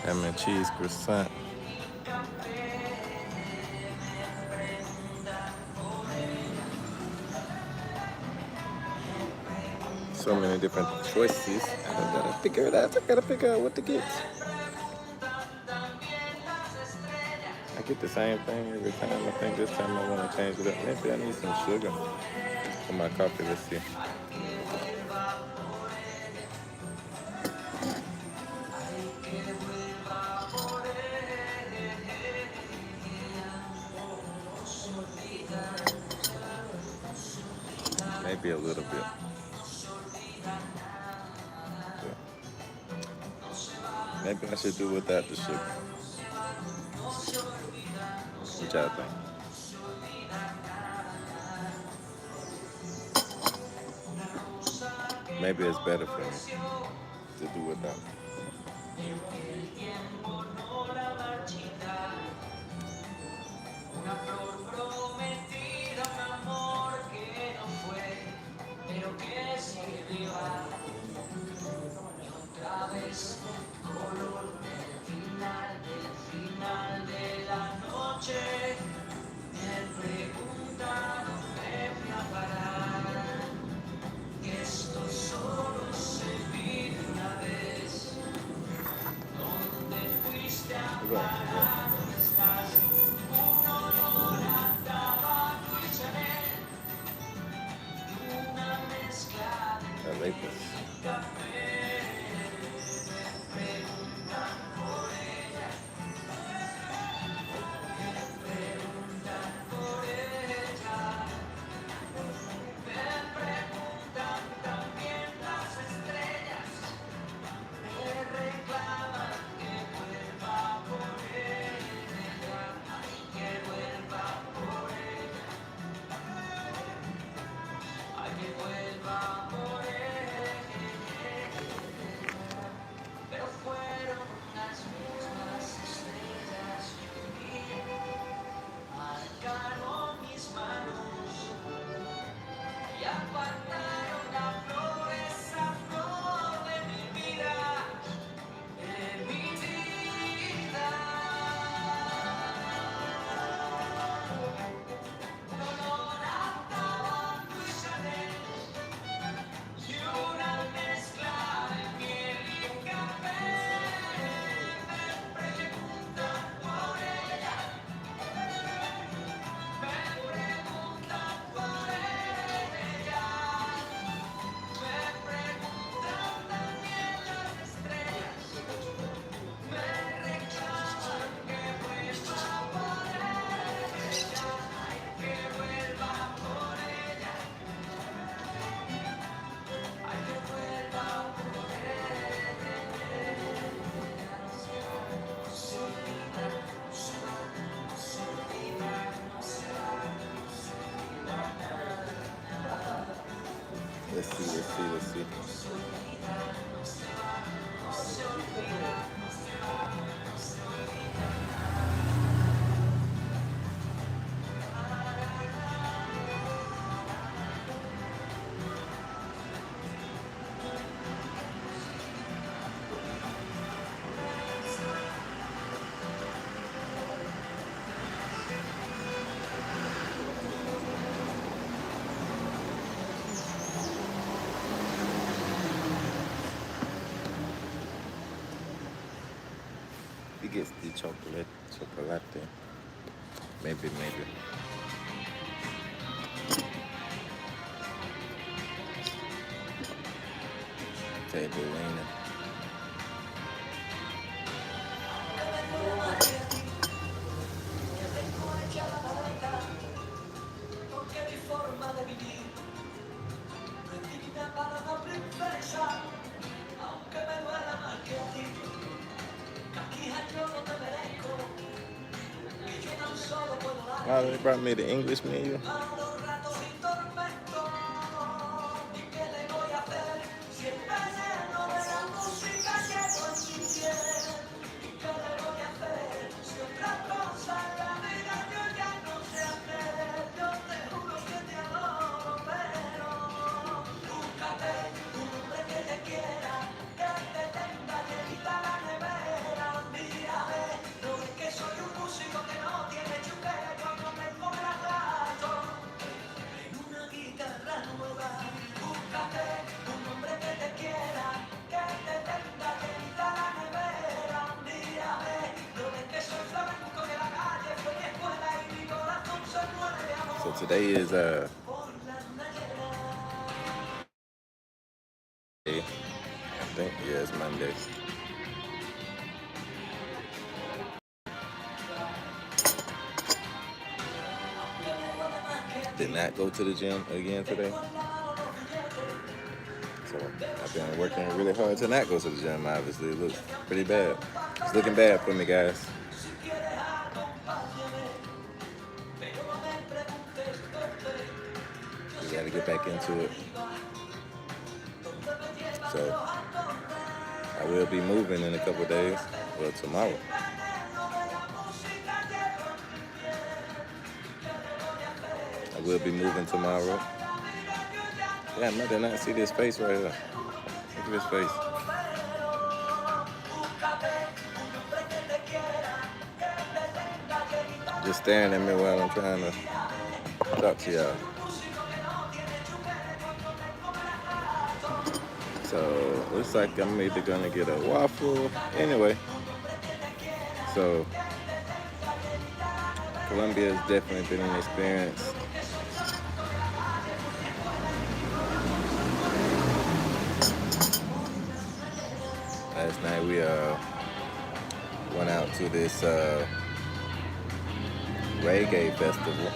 Ham and cheese croissant. So many different choices. I gotta figure it out. I gotta figure out what to get. I get the same thing every time. I think this time I want to change it up. Maybe I need some sugar for my coffee. Let's see. Maybe a little bit. Maybe I should do without the sugar. What y'all think? Maybe it's better for me to do without. I like this. Let's see. He gets the chocolate. Maybe. Table lane. Oh, they brought me the English menu. So today is I think it's Monday. Did not go to the gym again today. So I've been working really hard to not go to the gym. Obviously, it looks pretty bad. It's looking bad for me, guys. We got to get back into it. So I will be moving in a couple days. Well, tomorrow. I will be moving tomorrow. Yeah, I did not see this face right here. Look at this face. Just staring at me while I'm trying to talk to y'all. So looks like I'm either gonna get a waffle. Anyway, so Colombia has definitely been an experience. Last night we went out to this reggae festival.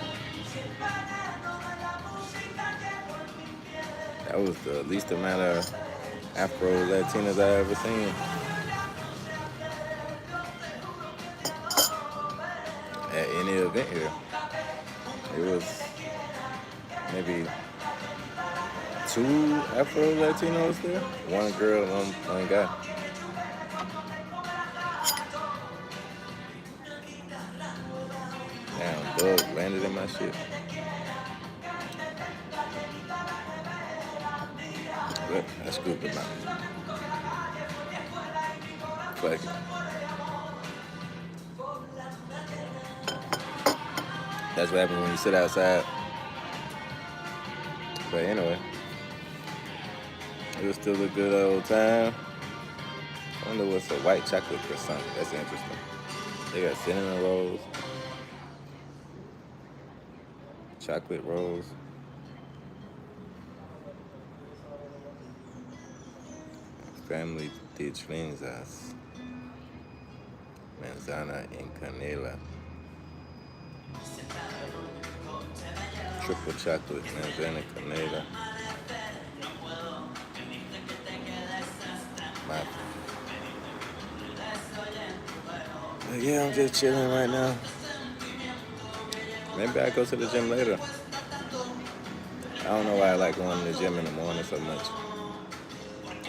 That was the least amount of Afro Latinas I ever seen at any event here. It was maybe 2 Afro Latinos there, 1 girl and one guy. Damn, bug landed in my shit. But I scooped him out. Fuck it. That's what happens when you sit outside. But anyway, it was still a good old time. I wonder what's a white chocolate croissant. That's interesting. They got cinnamon rolls, chocolate rolls. Family de trenzas. Manzana en canela. Triple chocolate, manzana canela. Yeah, I'm just chilling right now. Maybe I go to the gym later. I don't know why I like going to the gym in the morning so much.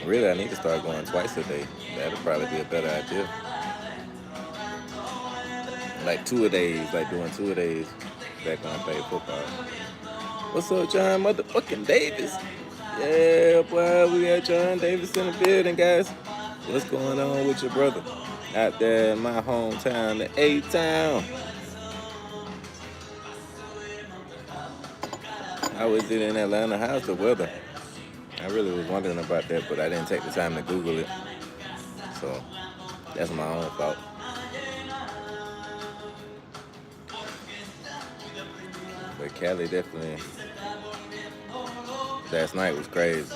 Really, I need to start going twice a day. That'll probably be a better idea. Like 2-a-days, like doing 2-a-days back when I played football. What's up, John motherfucking Davis? Yeah, boy, we got John Davis in the building, guys. What's going on with your brother? Out there in my hometown, the A-Town. How is it in Atlanta? How's the weather? I really was wondering about that, but I didn't take the time to Google it. So that's my own fault. But Cali definitely, last night was crazy.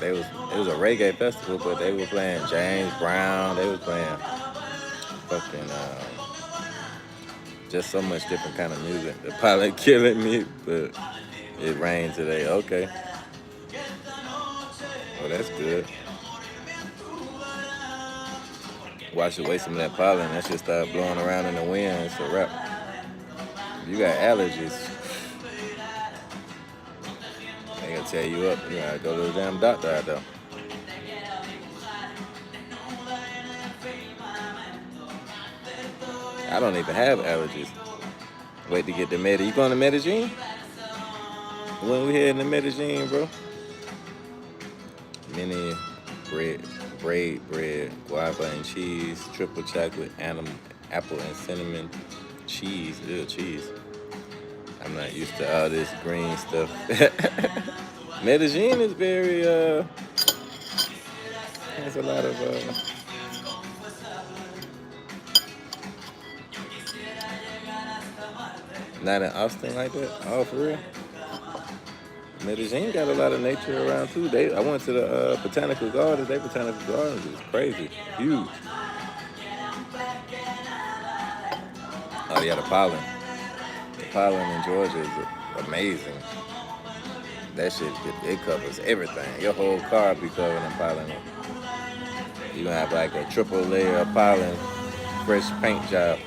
It was a reggae festival, but they were playing James Brown. They were playing fucking just so much different kind of music. The pilot killing me, but it rained today. Okay. Well, that's good. Wash away some of that pollen. That shit start blowing around in the wind. It's a wrap. You got allergies. They gonna tear you up. You gotta go to the damn doctor out there. I don't even have allergies. Wait to get the Medellin. You going to Medellin? When we here in the Medellin, bro? Mini bread, guava and cheese, triple chocolate, apple and cinnamon, cheese, little cheese. I'm not used to all this green stuff. Medellin is very, has a lot of, Not in Austin like that. Oh, for real. Medellin got a lot of nature around too. I went to the botanical gardens. They botanical gardens is crazy, huge. Oh yeah, the pollen. The pollen in Georgia is amazing. That shit, it covers everything. Your whole car be covered in pollen. You gonna have like a triple layer of pollen, fresh paint job.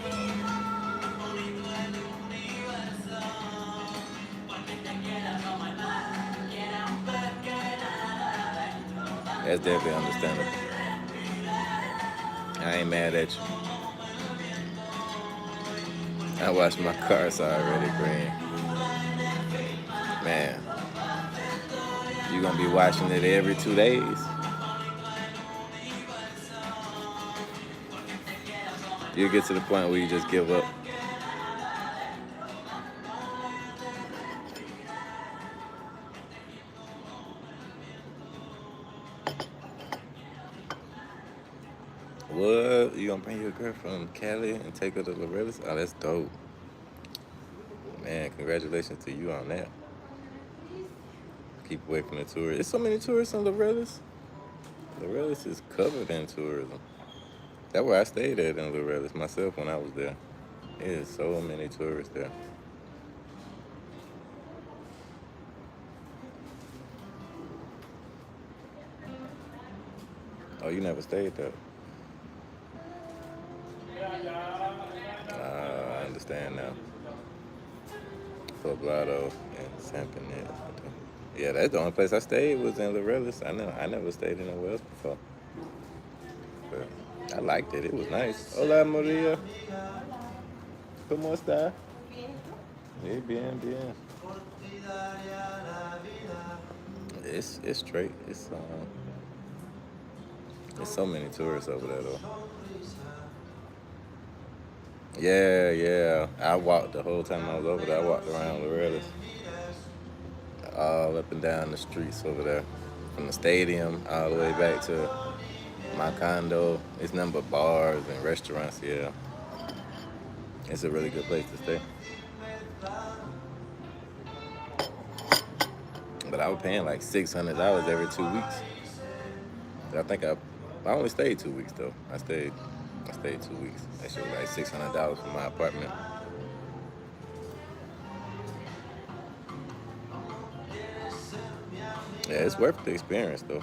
That's definitely understandable. I ain't mad at you. I watched my car, it's already green. Man, you gonna be washing it every 2 days. You get to the point where you just give up. What? You gonna bring your girl from Cali and take her to Loretta's? Oh, that's dope. Man, congratulations to you on that. Keep away from the tourists. There's so many tourists in Loretta's. Loretta's is covered in tourism. That's where I stayed at in Loretta's myself when I was there. There's so many tourists there. Oh, you never stayed there? I understand now. Poblado and San Pedro. Yeah, that's the only place I stayed was in Loretta's. I never stayed anywhere else before. But I liked it. It was nice. Hola, Maria. ¿Cómo está? Bien, bien. It's straight. There's so many tourists over there though. Yeah. I walked the whole time I was over there. I walked around Loretta's, all up and down the streets over there, from the stadium all the way back to my condo. It's nothing but bars and restaurants. Yeah, it's a really good place to stay. But I was paying like $600 every 2 weeks. I think I only stayed 2 weeks though. I stayed 2 weeks. That shit was like $600 for my apartment. Yeah, it's worth the experience though.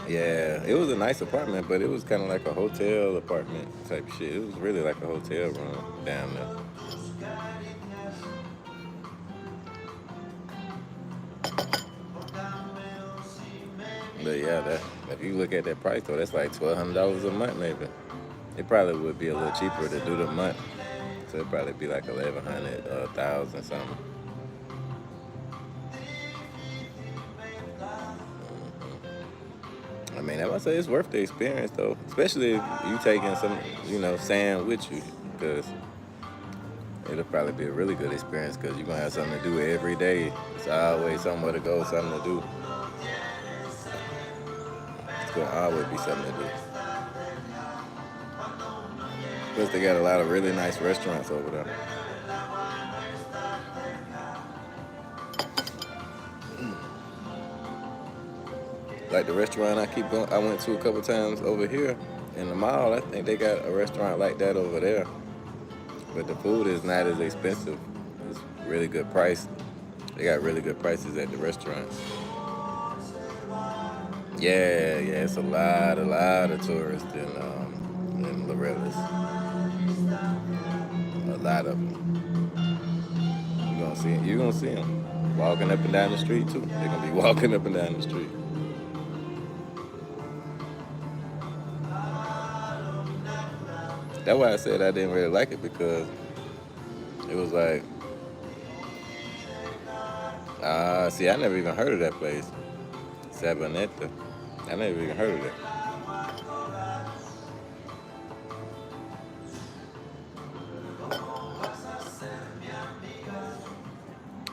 Yeah, it was a nice apartment, but it was kind of like a hotel apartment type shit. It was really like a hotel room down there. But yeah, if you look at that price though, that's like $1,200 a month maybe. It probably would be a little cheaper to do the month, so it'd probably be like 1,100, 1,000 something. I mean, I would say it's worth the experience though, especially if you taking some, sand with you, because it'll probably be a really good experience because you're gonna have something to do every day. It's always somewhere to go, something to do. It's gonna always be something to do. Plus, they got a lot of really nice restaurants over there. Like the restaurant I went to a couple times over here in the mall. I think they got a restaurant like that over there, but the food is not as expensive. It's really good price. They got really good prices at the restaurants. Yeah, it's a lot of tourists in Loretta's. A lot of them. You gonna see them walking up and down the street too. They're gonna be walking up and down the street. That's why I said I didn't really like it, because it was like, see, I never even heard of that place, Sabaneta. I never even heard of that.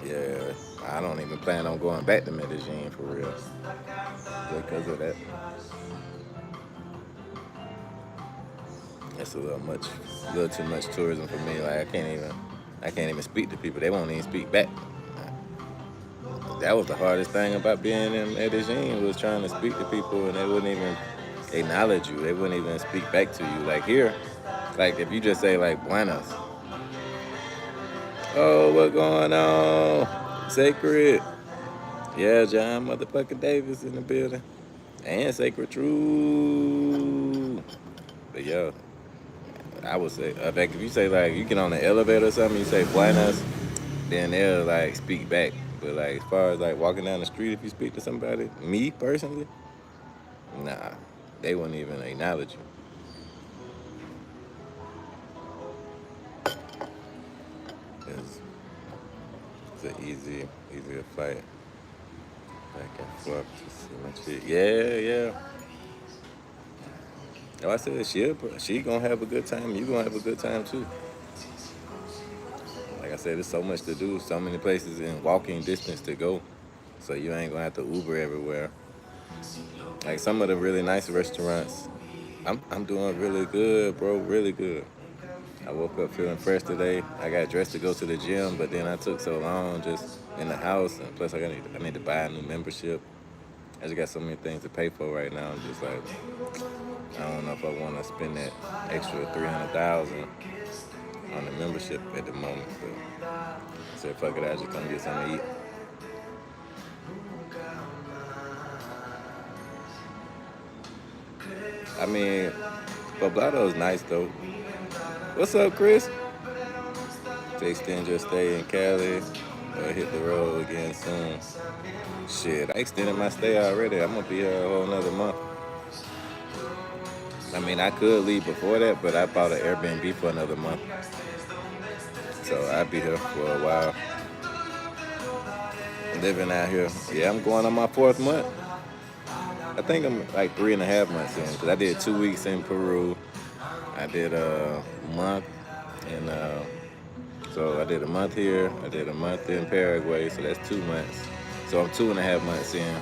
Yeah, I don't even plan on going back to Medellin for real, just because of that. That's a little too much tourism for me. Like I can't even speak to people. They won't even speak back. That was the hardest thing about being in Medellin was trying to speak to people and they wouldn't even acknowledge you. They wouldn't even speak back to you. Like here, like if you just say like Buenos, oh, what going on? Sacred. Yeah, John motherfucking Davis in the building. And Sacred True. But yeah, I would say, like if you say like you get on the elevator or something, you say Buenos, then they'll like speak back. But like as far as like walking down the street, if you speak to somebody, me personally, nah, they wouldn't even acknowledge you. It's an easier fight. Back and forth to see my shit. Yeah, yeah. Like I said, she gonna have a good time. You gonna have a good time too. Like I said, there's so much to do, so many places in walking distance to go. So you ain't gonna have to Uber everywhere. Like some of the really nice restaurants, I'm doing really good, bro. Really good. I woke up feeling fresh today. I got dressed to go to the gym, but then I took so long just in the house, and plus I need to buy a new membership. I just got so many things to pay for right now. I'm just like, I don't know if I want to spend that extra 300,000 on the membership at the moment. But I said, fuck it, I just gonna get something to eat. I mean, Poblato's nice though. What's up, Chris? To extend your stay in Cali or hit the road again soon. Shit, I extended my stay already. I'm gonna be here a whole another month. I mean, I could leave before that, but I bought an Airbnb for another month. So I'll be here for a while. Living out here. Yeah, I'm going on my 4th month. I think I'm like 3.5 months in because I did 2 weeks in Peru. I did a month in, so I did a month here. I did a month in Paraguay, so that's 2 months. So I'm 2.5 months in.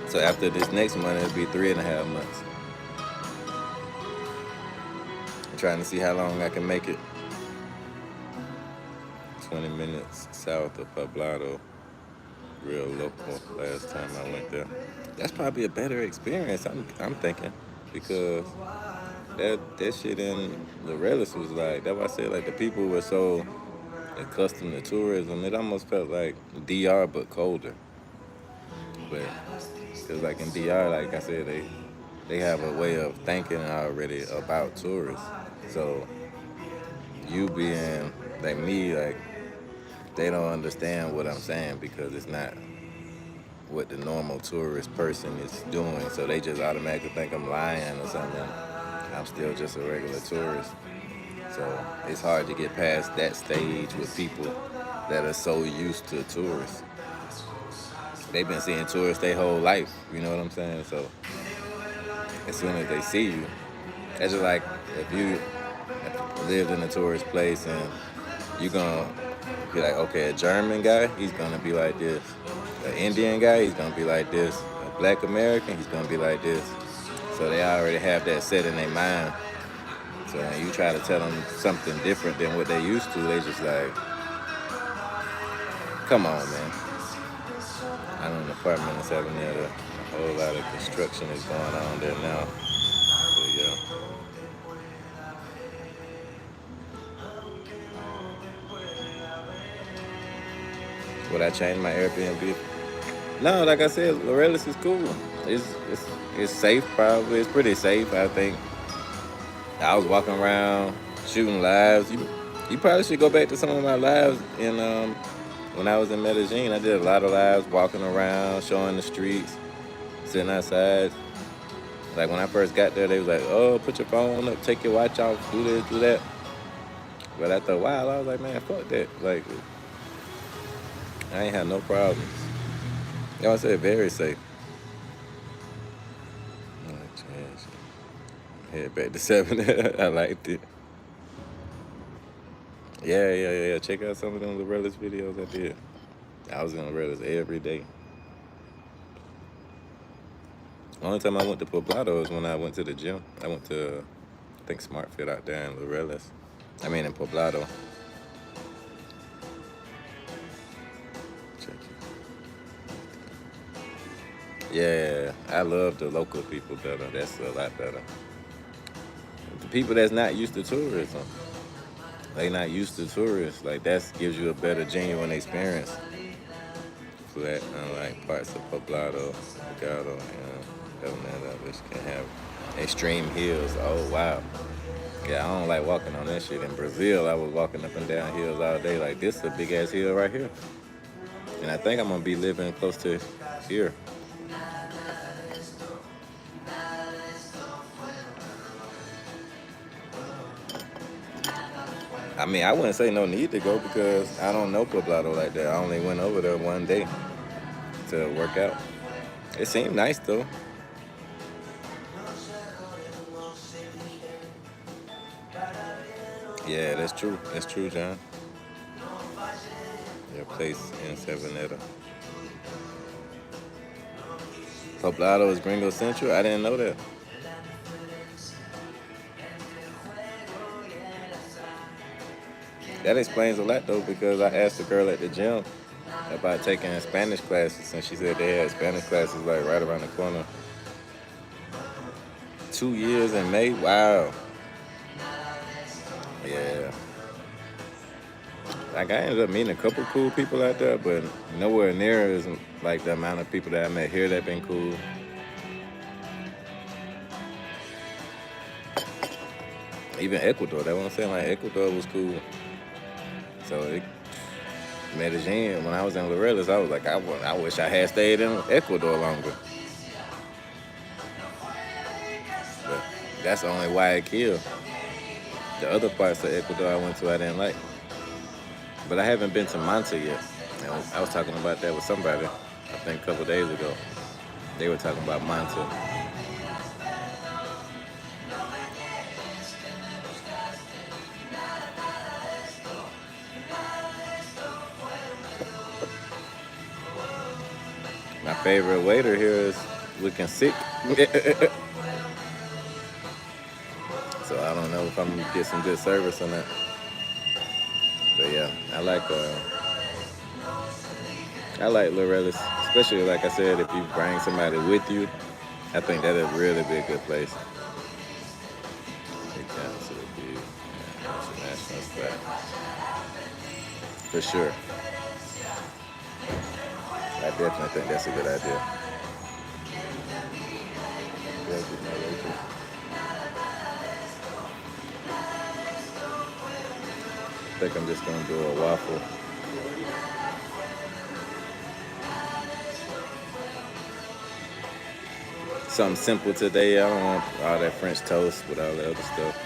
So after this next month, it'll be 3.5 months. I'm trying to see how long I can make it. 20 minutes south of Poblado. Real local last time I went there. That's probably a better experience, I'm thinking. Because that shit in the relics was like, that's why I said like the people were so accustomed to tourism, it almost felt like DR but colder. But because like in DR, like I said, they have a way of thinking already about tourists. So you being like me, like they don't understand what I'm saying because it's not what the normal tourist person is doing. So they just automatically think I'm lying or something. I'm still just a regular tourist. So it's hard to get past that stage with people that are so used to tourists. They've been seeing tourists their whole life, you know what I'm saying? So as soon as they see you, it's just like if you lived in a tourist place and you're gonna be like, okay, a German guy, he's gonna be like this. An Indian guy, he's gonna be like this. A Black American, he's gonna be like this. So they already have that set in their mind. So when you try to tell them something different than what they used to, they just like, come on, man. I know an apartment is having there. A whole lot of construction is going on there now. But yeah. Would I change my Airbnb? No, like I said, Lorelis is cool. It's safe probably. It's pretty safe, I think. I was walking around shooting lives. You probably should go back to some of my lives in when I was in Medellin. I did a lot of lives walking around, showing the streets, sitting outside. Like when I first got there, they was like, "Oh, put your phone up, take your watch off, do this, do that." But after a while, I was like, "Man, fuck that!" Like I ain't had no problems. Y'all said very safe. Head back to 7. I liked it. Yeah. Check out some of them Lorelis videos I did. I was in Lorelis every day. Only time I went to Poblado is when I went to the gym. I went to, I think, Smart Fit out there in Lorelis. I mean, in Poblado. Check it. Yeah, I love the local people better. That's a lot better. The people that's not used to tourism, they not used to tourists. Like, that gives you a better, genuine experience. Flat, unlike parts of Poblado, Delgado, and Elnetta, which can have extreme hills. Oh, wow. Yeah, I don't like walking on that shit. In Brazil, I was walking up and down hills all day. Like, this is a big ass hill right here. And I think I'm gonna be living close to here. I mean, I wouldn't say no need to go because I don't know Poblado like that. I only went over there one day to work out. It seemed nice though. Yeah, that's true. That's true, John. Your place in Savanetta. Poblado is Gringo Central? I didn't know that. That explains a lot though because I asked the girl at the gym about taking Spanish classes and she said they had Spanish classes like right around the corner. 2 years in May? Wow. Yeah. Like I ended up meeting a couple cool people out there, but nowhere near as like the amount of people that I met here that been cool. Even Ecuador, that's what I'm saying. Like Ecuador was cool. So Medellin, when I was in Lorelis, I was like, I wish I had stayed in Ecuador longer. But that's the only why it killed. The other parts of Ecuador I went to, I didn't like. But I haven't been to Manta yet. I was talking about that with somebody, I think a couple days ago. They were talking about Manta. My favorite waiter here is looking sick. So I don't know if I'm gonna get some good service or not. But yeah, I like Lorelis, especially like I said, if you bring somebody with you, I think that'll really be a good place. Take down to the big international spot. For sure. I definitely think that's a good idea. I think I'm just gonna do a waffle. Something simple today. I don't want all that French toast with all the other stuff.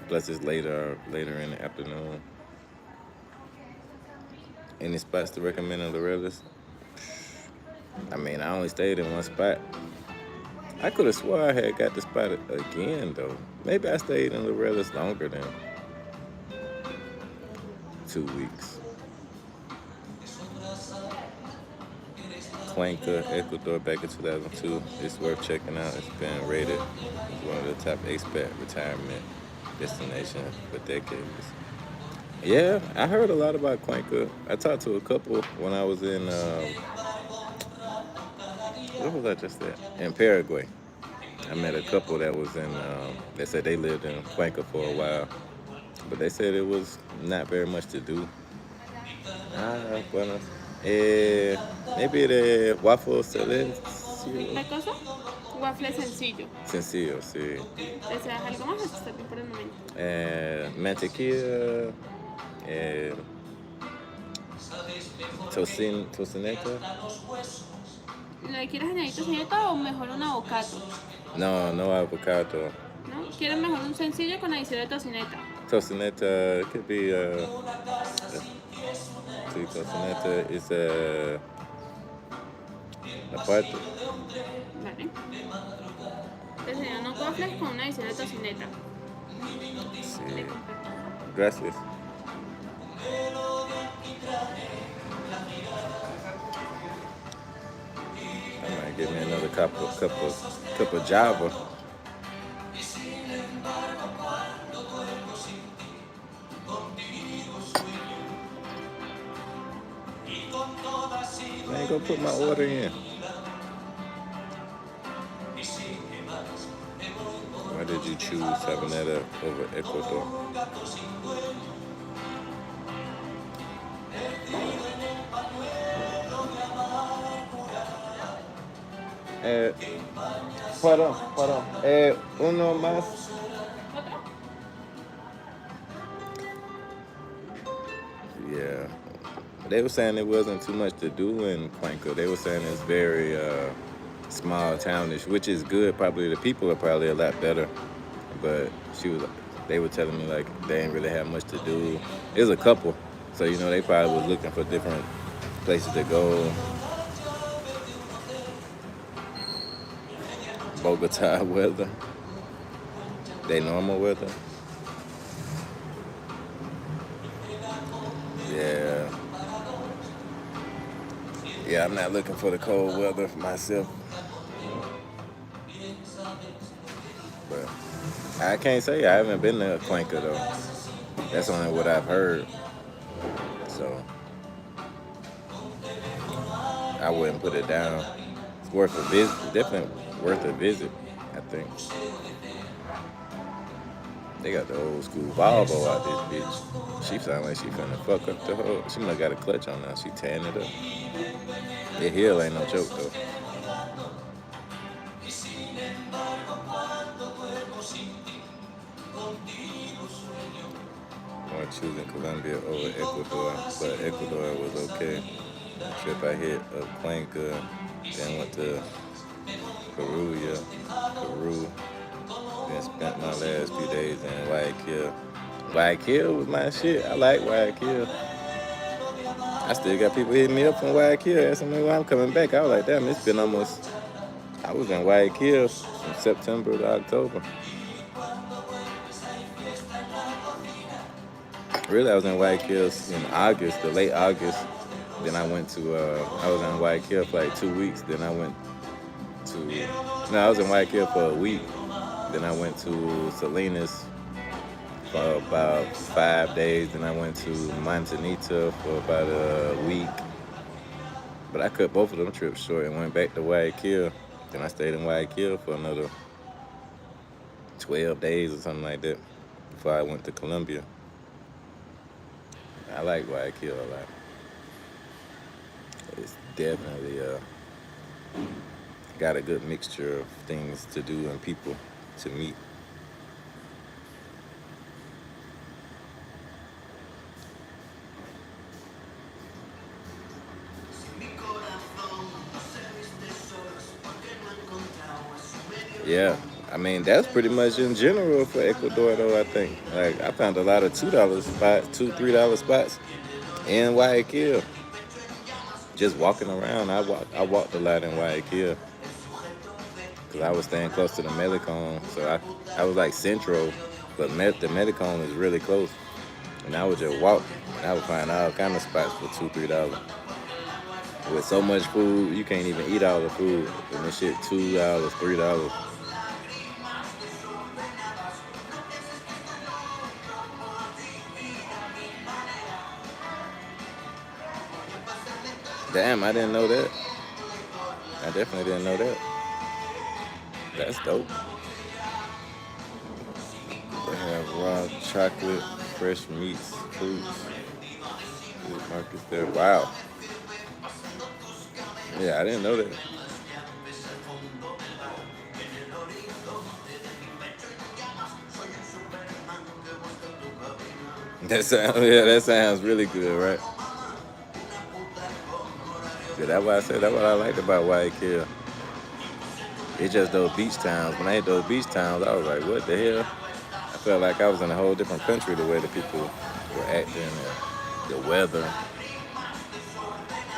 Plus it's later in the afternoon. Any spots to recommend in Lorelis? I mean, I only stayed in one spot. I could have swore I had got the spot again, though. Maybe I stayed in Lorelis longer than 2 weeks. Cuenca, Ecuador, back in 2002. It's worth checking out. It's been rated as one of the top expat retirement destinations for decades. Yeah, I heard a lot about Cuenca. I talked to a couple when I was in, what was I just at? In Paraguay. I met a couple that was in, they said they lived in Cuenca for a while. But they said it was not very much to do. Ah, bueno. Maybe the waffle silencio. ¿La cosa? Waffle sencillo. Sencillo, sí. ¿Deseas algo más o está bien por el momento? Mantequilla, tocineta. ¿Le quieres añadir tocineta o mejor un avocado? No, no avocado. ¿No? ¿Quieres mejor un sencillo con adición de tocineta? Tocineta, it could be, sí, tocineta is aparte. Vale. Entonces serían unos waffles con una adición de tocineta. Sí. Gracias. Get me another cup of Java. I ain't gonna put my order in. Why did you choose Sabaneta over Ecuador? Eh, pardon. Uno más. ¿Otro? Yeah. They were saying there wasn't too much to do in Cuenca. They were saying it's very small townish, which is good. Probably the people are probably a lot better. But they were telling me like they ain't really have much to do. There's a couple, so they probably was looking for different places to go. Bogota weather, they normal weather. Yeah, yeah. I'm not looking for the cold weather for myself, but I can't say I haven't been to Cuenca though. That's only what I've heard. So I wouldn't put it down. It's worth a visit. Definitely worth a visit, I think. They got the old school Volvo out this bitch. She sound like she finna fuck up the whole. She might got a clutch on now. She tearing it up. The hill ain't no joke though. I'm choosing Colombia over Ecuador, but Ecuador was okay. The trip I hit of Cuenca, then went to Peru, then spent my last few days in Guayaquil. Guayaquil was my shit. I like Guayaquil. I still got people hitting me up from Guayaquil asking me why I'm coming back. I was like, damn, it's been almost. I was in Guayaquil from September to October. Really, I was in Guayaquil in August, the late August. Then I went to. I was in Guayaquil for like 2 weeks. Then I went to. No, I was in Guayaquil for a week. Then I went to Salinas for about 5 days. Then I went to Montanita for about a week. But I cut both of them trips short and went back to Guayaquil. Then I stayed in Guayaquil for another 12 days or something like that before I went to Colombia. I like Guayaquil a lot. It's definitely got a good mixture of things to do and people to meet. Yeah, I mean that's pretty much in general for Ecuador though. I think like I found a lot of $2 spots, $2-3 spots in Guayaquil. Just walking around, I walked a lot in Guayaquil because I was staying close to the Melicon, so I was like central, but the Melicon is really close, and I would just walk and I would find all kind of spots for $2-3. With so much food, you can't even eat all the food, and this shit $2, $3. Damn, I didn't know that. I definitely didn't know that. That's dope. They have raw chocolate, fresh meats, fruits, food markets there. Wow. Yeah, I didn't know that. That sounds really good, right? Yeah, that's why I said that's what I liked about Guayaquil. It's just those beach towns. When I hit those beach towns, I was like, what the hell? I felt like I was in a whole different country the way the people were acting and the weather.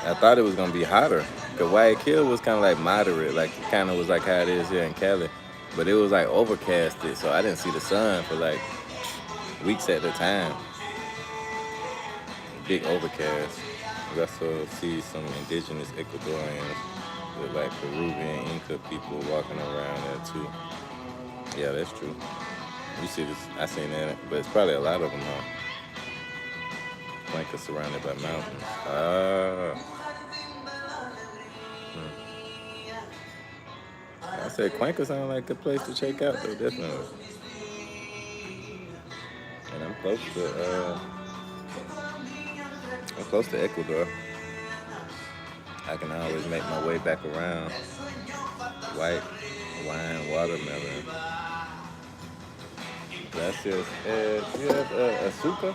I thought it was gonna be hotter. Cause Guayaquil was kind of like moderate, like it kind of was like how it is here in Cali, but it was like overcasted, so I didn't see the sun for like weeks at a time. Big overcast. We also see some indigenous Ecuadorians With like Peruvian Inca people walking around there too. Yeah, that's true. You see this? I seen that, but it's probably a lot of them. Cuenca surrounded by mountains. Ah, I said Cuenca sound like a place to check out though, definitely. And I'm close to Ecuador. I can always make my way back around. White wine, watermelon. Gracias. Do you have azúcar?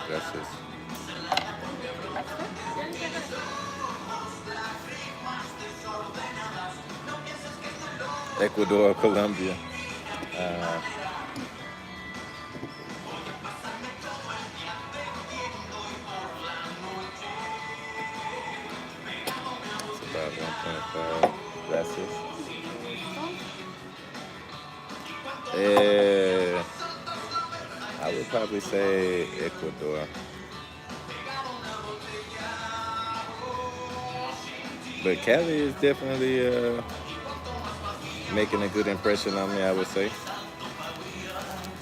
Gracias. Ecuador, Colombia. Uh, it's about 1.5. Gracias. I would probably say Ecuador. But Cali is definitely making a good impression on me, I would say.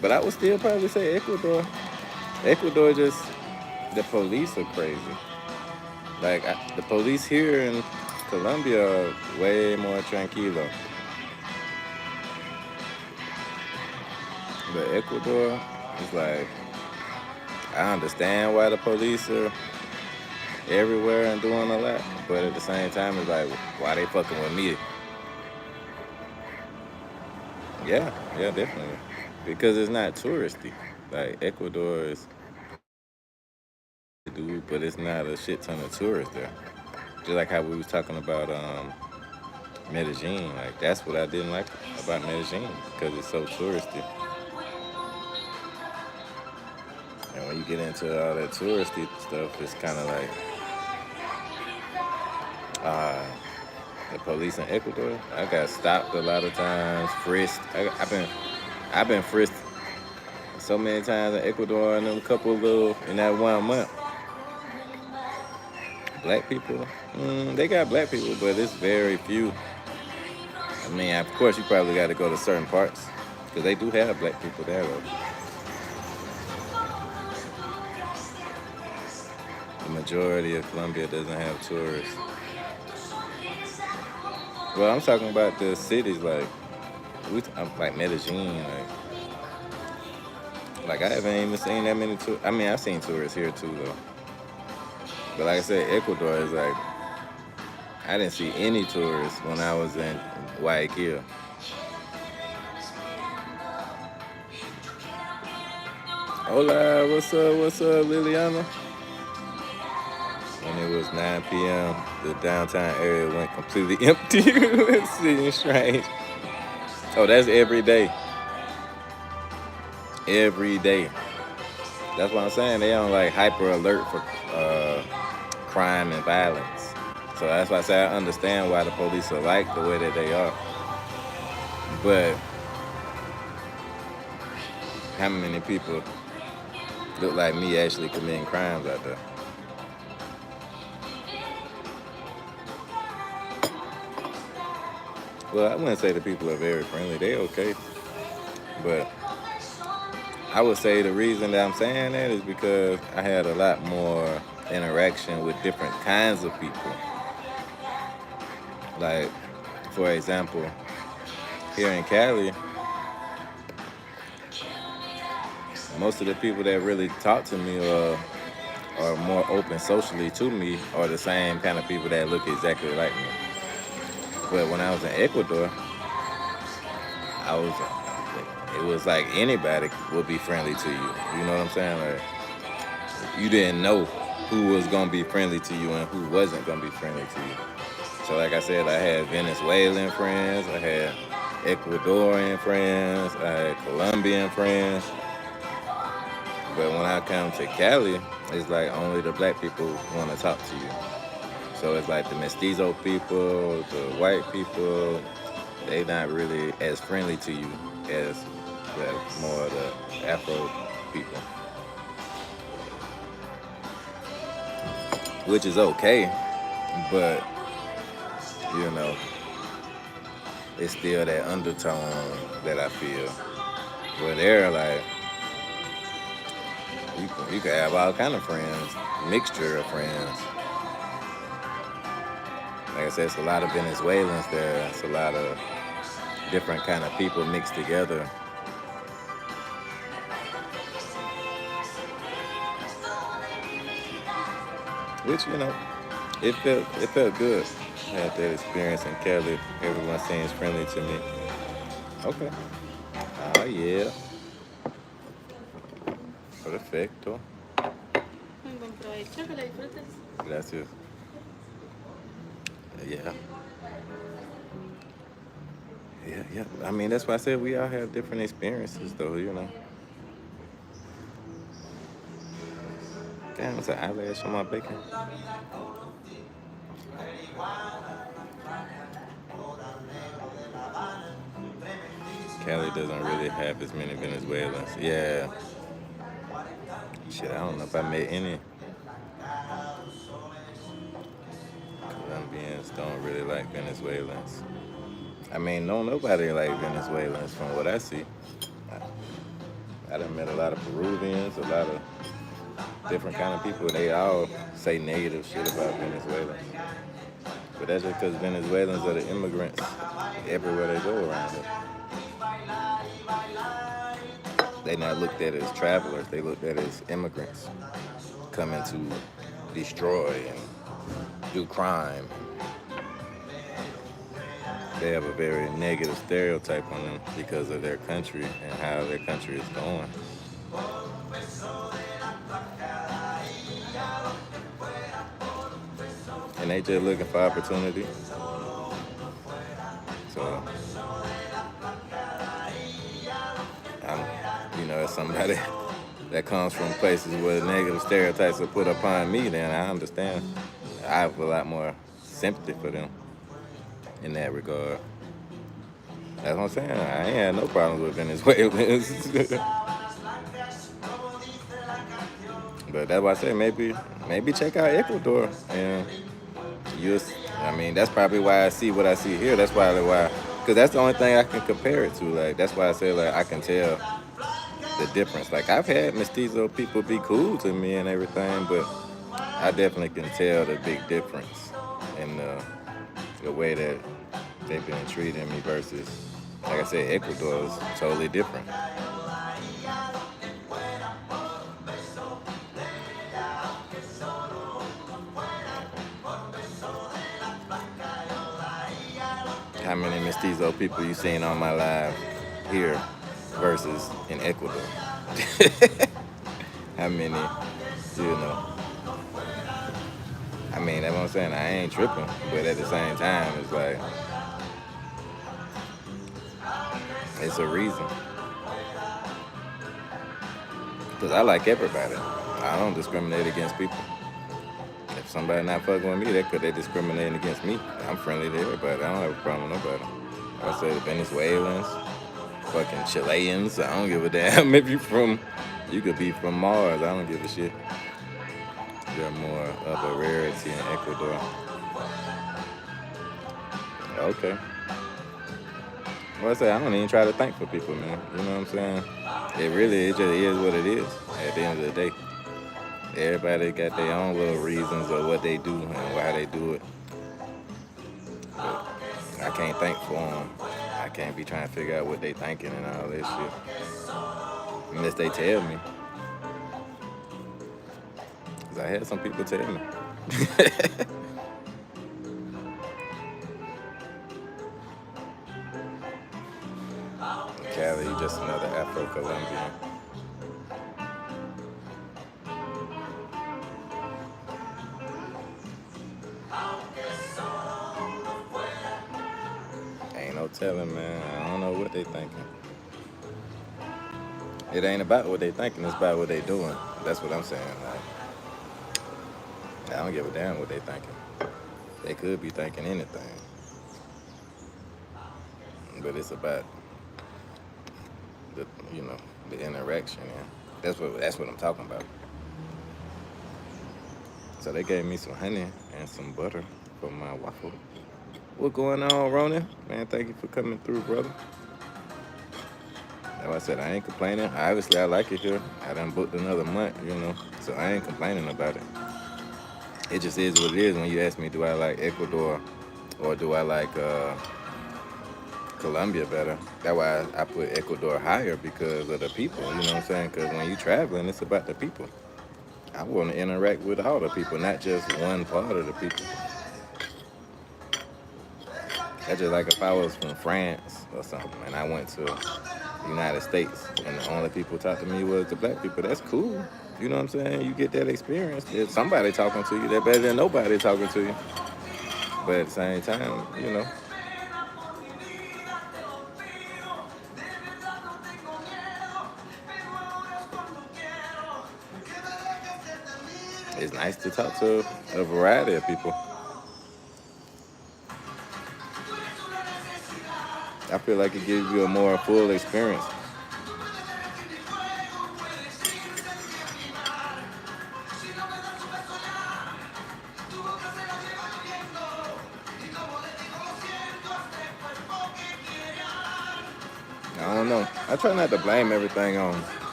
But I would still probably say Ecuador. Ecuador just, the police are crazy. Like, the police here in Colombia are way more tranquilo. But Ecuador is like, I understand why the police are everywhere and doing a lot, but at the same time, it's like, why they fucking with me? Yeah, definitely. Because it's not touristy. Like, Ecuador is, dude, but it's not a shit ton of tourists there. Just like how we was talking about Medellin. Like, that's what I didn't like about Medellin, because it's so touristy. And when you get into all that touristy stuff, it's kind of like the police in Ecuador. I got stopped a lot of times, frisked. I've been frisked so many times in Ecuador in them couple little in that 1 month. Black people, they got black people, but it's very few. I mean, of course, you probably got to go to certain parts because they do have black people there, though. The majority of Colombia doesn't have tourists. Well, I'm talking about the cities like like Medellin, like I haven't even seen that many tourists. I mean, I've seen tourists here too, though. But like I said, Ecuador is like I didn't see any tourists when I was in Guayaquil. Hola, what's up, Liliana? When it was 9 p.m., the downtown area went completely empty. It seems strange. Oh, that's every day. Every day. That's what I'm saying. They on like hyper alert for crime and violence. So that's why I say I understand why the police are like the way that they are. But how many people look like me actually committing crimes out there? Well, I wouldn't say the people are very friendly. They okay. But I would say the reason that I'm saying that is because I had a lot more interaction with different kinds of people. Like, for example, here in Cali, most of the people that really talk to me are more open socially to me are the same kind of people that look exactly like me. But when I was in Ecuador, it was like anybody would be friendly to you. You know what I'm saying? Like, you didn't know who was gonna be friendly to you and who wasn't gonna be friendly to you. So like I said, I had Venezuelan friends, I had Ecuadorian friends, I had Colombian friends. But when I come to Cali, it's like only the black people want to talk to you. So it's like the mestizo people, the white people, they not really as friendly to you as the more the Afro people. Which is okay. but you know, it's still that undertone that I feel. Where they're like, you can have all kind of friends, mixture of friends. Like I said, it's a lot of Venezuelans there. It's a lot of different kind of people mixed together. Which it felt good. I had that experience in Cali. Everyone seems friendly to me. Okay. Oh yeah. Perfecto. Muy buen provecho, que lo disfrutes. Gracias. Yeah. Yeah, yeah. I mean, that's why I said we all have different experiences, though. Damn, it's an eyelash on my bacon. Cali doesn't really have as many Venezuelans. Yeah. Shit, I don't know if I met any. Colombians don't really like Venezuelans. I mean, no, nobody like Venezuelans from what I see. I done met a lot of Peruvians, a lot of different kind of people. They all say negative shit about Venezuelans. But that's just because Venezuelans are the immigrants everywhere they go around here. They not looked at as travelers. They looked at as immigrants coming to destroy and do crime. They have a very negative stereotype on them because of their country and how their country is going. And they just looking for opportunity. So, as somebody that comes from places where negative stereotypes are put upon me, then I understand. I have a lot more sympathy for them in that regard. That's what I'm saying. I ain't had no problems with Venezuelans. But that's why I say maybe check out Ecuador. And that's probably why I see what I see here. That's probably why, because that's the only thing I can compare it to. Like, that's why I say, like, I can tell the difference. Like, I've had mestizo people be cool to me and everything, but I definitely can tell the big difference in the way that they've been treating me versus, like I said, Ecuador is totally different. How many mestizo people you seen on my live here versus in Ecuador? How many, I mean, that's what I'm saying. I ain't tripping, but at the same time, it's like, it's a reason. Because I like everybody. I don't discriminate against people. If somebody not fucking with me, they discriminating against me. I'm friendly to everybody. I don't have a problem with nobody. I say the Venezuelans, fucking Chileans. I don't give a damn if you could be from Mars. I don't give a shit. They're more of a rarity in Ecuador. Okay. Well, I say I don't even try to thank for people, man. You know what I'm saying? It just is what it is at the end of the day. Everybody got their own little reasons of what they do and why they do it. But I can't thank for them. I can't be trying to figure out what they thinking and all that shit. Unless they tell me. Because I had some people tell me. Cali, just another Afro-Colombian. Ain't no telling, man. I don't know what they thinking. It ain't about what they thinking. It's about what they doing. That's what I'm saying. Like, I don't give a damn what they thinking. They could be thinking anything. But it's about the interaction. Yeah. That's what I'm talking about. So they gave me some honey and some butter. for my waffle. What going on, Ronan? Man, thank you for coming through, brother. Like I said, I ain't complaining. Obviously, I like it here. I done booked another month, so I ain't complaining about it. It just is what it is. When you ask me, do I like Ecuador or do I like Colombia better? That's why I put Ecuador higher because of the people. You know what I'm saying? Because when you traveling, it's about the people. I want to interact with all the people, not just one part of the people. That's just like if I was from France or something and I went to the United States and the only people talk to me was the black people. That's cool. You know what I'm saying? You get that experience. If somebody talking to you, they're better than nobody talking to you. But at the same time, it's nice to talk to a variety of people. I feel like it gives you a more full experience. I don't know. I try not to blame everything on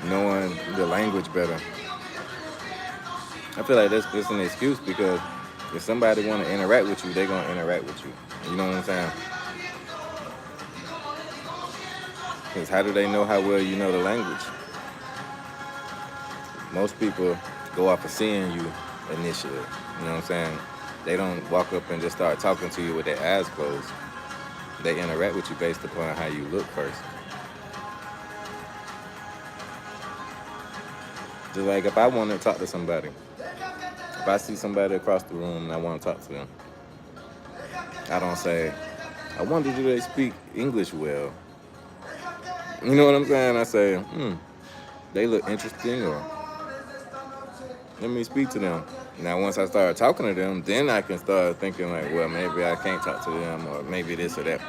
knowing the language better. I feel like that's just an excuse because if somebody want to interact with you, they're going to interact with you. You know what I'm saying? Because how do they know how well you know the language? Most people go off of seeing you initially. You know what I'm saying? They don't walk up and just start talking to you with their eyes closed. They interact with you based upon how you look first. Just like if I want to talk to somebody, if I see somebody across the room and I want to talk to them, I don't say, I wonder do they speak English well? You know what I'm saying? I say, they look interesting, or let me speak to them. Now, once I start talking to them, then I can start thinking like, well, maybe I can't talk to them, or maybe this or that.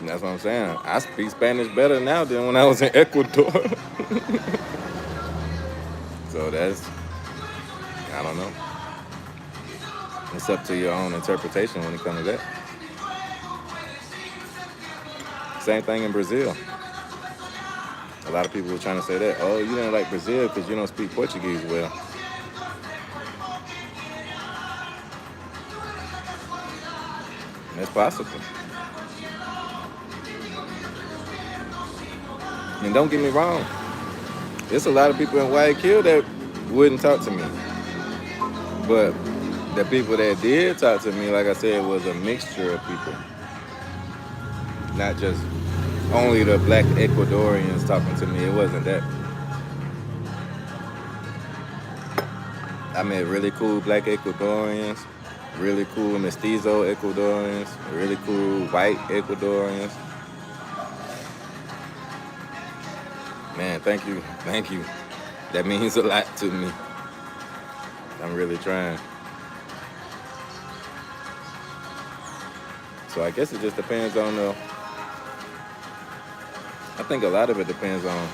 And that's what I'm saying. I speak Spanish better now than when I was in Ecuador. So that's, I don't know. It's up to your own interpretation when it comes to that. Same thing in Brazil. A lot of people were trying to say that, oh, you don't like Brazil because you don't speak Portuguese well. And that's possible. And don't get me wrong, there's a lot of people in Guayaquil that wouldn't talk to me. But the people that did talk to me, like I said, was a mixture of people. Not just only the black Ecuadorians talking to me. It wasn't that. I met really cool black Ecuadorians, really cool mestizo Ecuadorians, really cool white Ecuadorians. Man, thank you. That means a lot to me. I'm really trying. So I guess it just depends on I think a lot of it depends on,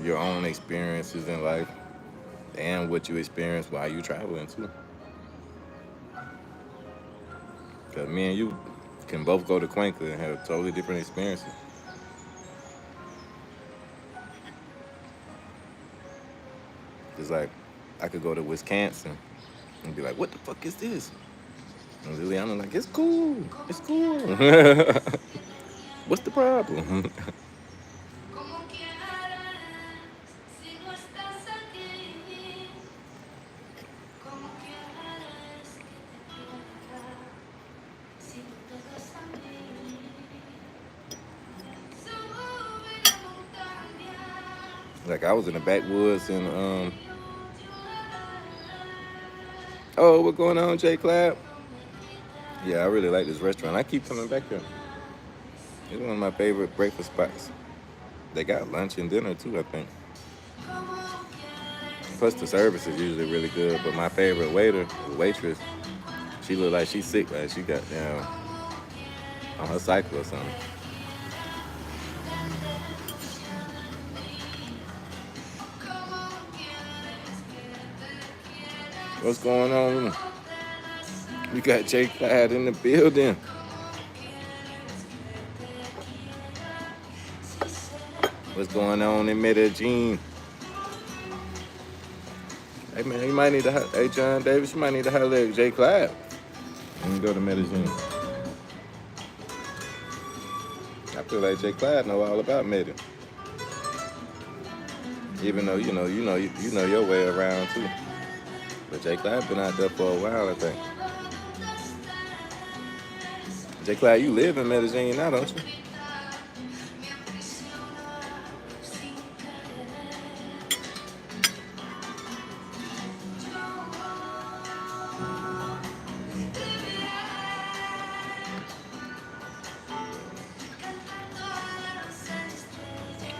your own experiences in life and what you experience while you traveling too. Because me and you can both go to Cuenca and have totally different experiences. Just like I could go to Wisconsin and be like, what the fuck is this? And Liliana's like, it's cool. What's the problem? Like I was in the backwoods and oh, what's going on, J Clap? Yeah, I really like this restaurant. I keep coming back here. It's one of my favorite breakfast spots. They got lunch and dinner too, I think. Plus the service is usually really good. But my favorite waitress, she look like she's sick, like she got down on her cycle or something. What's going on? We got Jay Clyde in the building. What's going on in Medellin? Hey man, you might need to. Hey John Davis, you might need to holler at Jay Clyde when you go to Medellin. I feel like Jay Clyde know all about Medellin, even though you know your way around too. But Jay Clyde been out there for a while, I think. Jay Clyde, you live in Medellin now, don't you?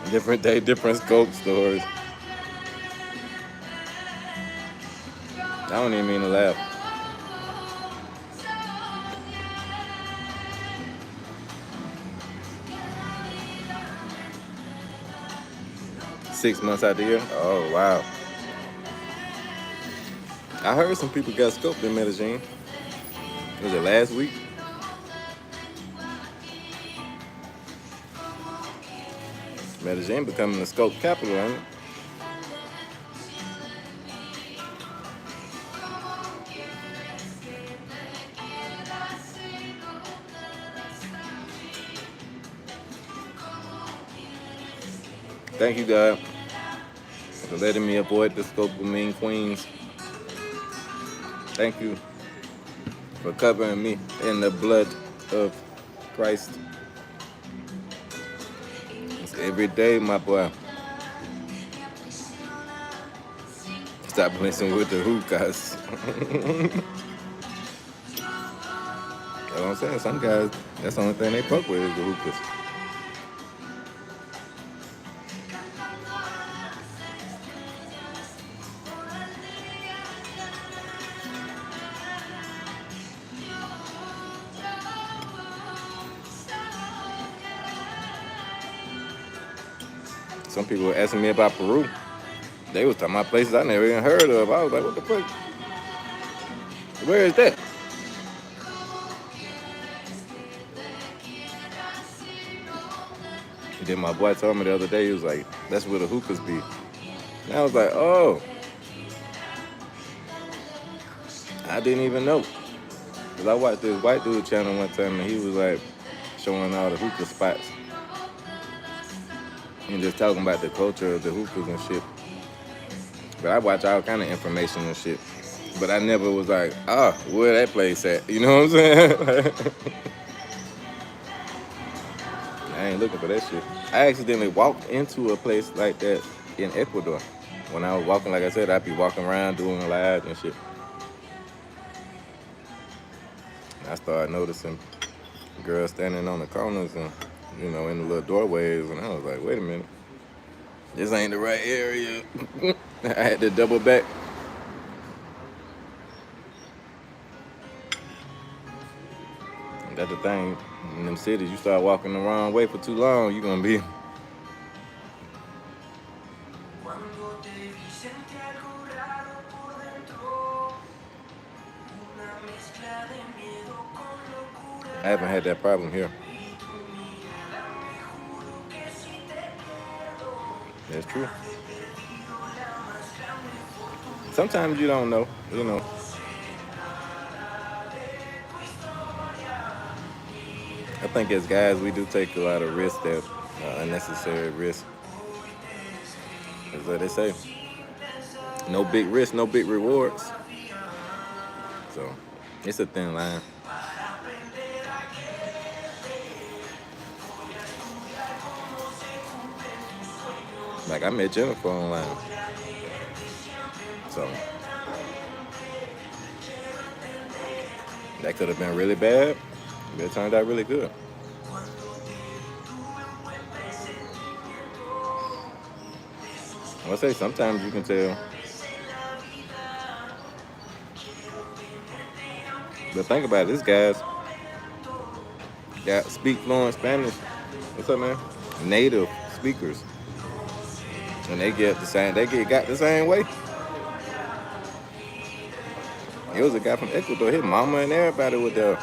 Different day, different scope stories. I don't even mean to laugh. $6 months out the year? Oh, wow. I heard some people got scoped in Medellin. Was it last week? Medellin becoming the scope capital, ain't it? Thank you, God, for letting me avoid the scope of mean queens. Thank you for covering me in the blood of Christ. It's every day, my boy. Stop messing with the hookahs. That's what I'm saying. Some guys, that's the only thing they fuck with is the hookahs. Some people were asking me about Peru. They was talking about places I never even heard of. I was like, what the fuck? Where is that? And then my boy told me the other day, he was like, that's where the hookahs be. And I was like, oh. I didn't even know. Because I watched this white dude channel one time and he was like showing all the hookah spots. And just talking about the culture of the hookahs and shit. But I watch all kind of information and shit. But I never was like, where that place at? You know what I'm saying? I ain't looking for that shit. I accidentally walked into a place like that in Ecuador. When I was walking, like I said, I'd be walking around doing live and shit. I started noticing girls standing on the corners and, in the little doorways. And I was like, wait a minute. This ain't the right area. I had to double back. That's the thing. In them cities, you start walking the wrong way for too long, you're going to be... I haven't had that problem here. That's true. Sometimes you don't know, I think as guys, we do take a lot of risks, that unnecessary risks. As they say, no big risk, no big rewards. So, it's a thin line. Like, I met Jennifer online. So, that could have been really bad, but it turned out really good. I say sometimes you can tell. But think about it, these guys speak fluent Spanish. What's up, man? Native speakers. And they get the same, got the same way. It was a guy from Ecuador. His mama and everybody was there.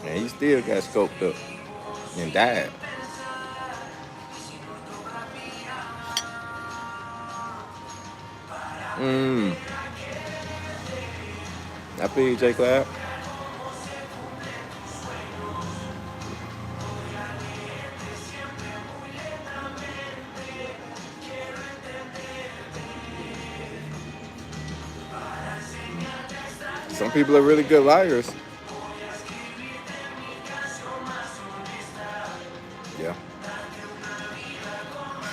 And he still got scoped up and died. Mm. I feel you, J. Cloud. Some people are really good liars. Yeah.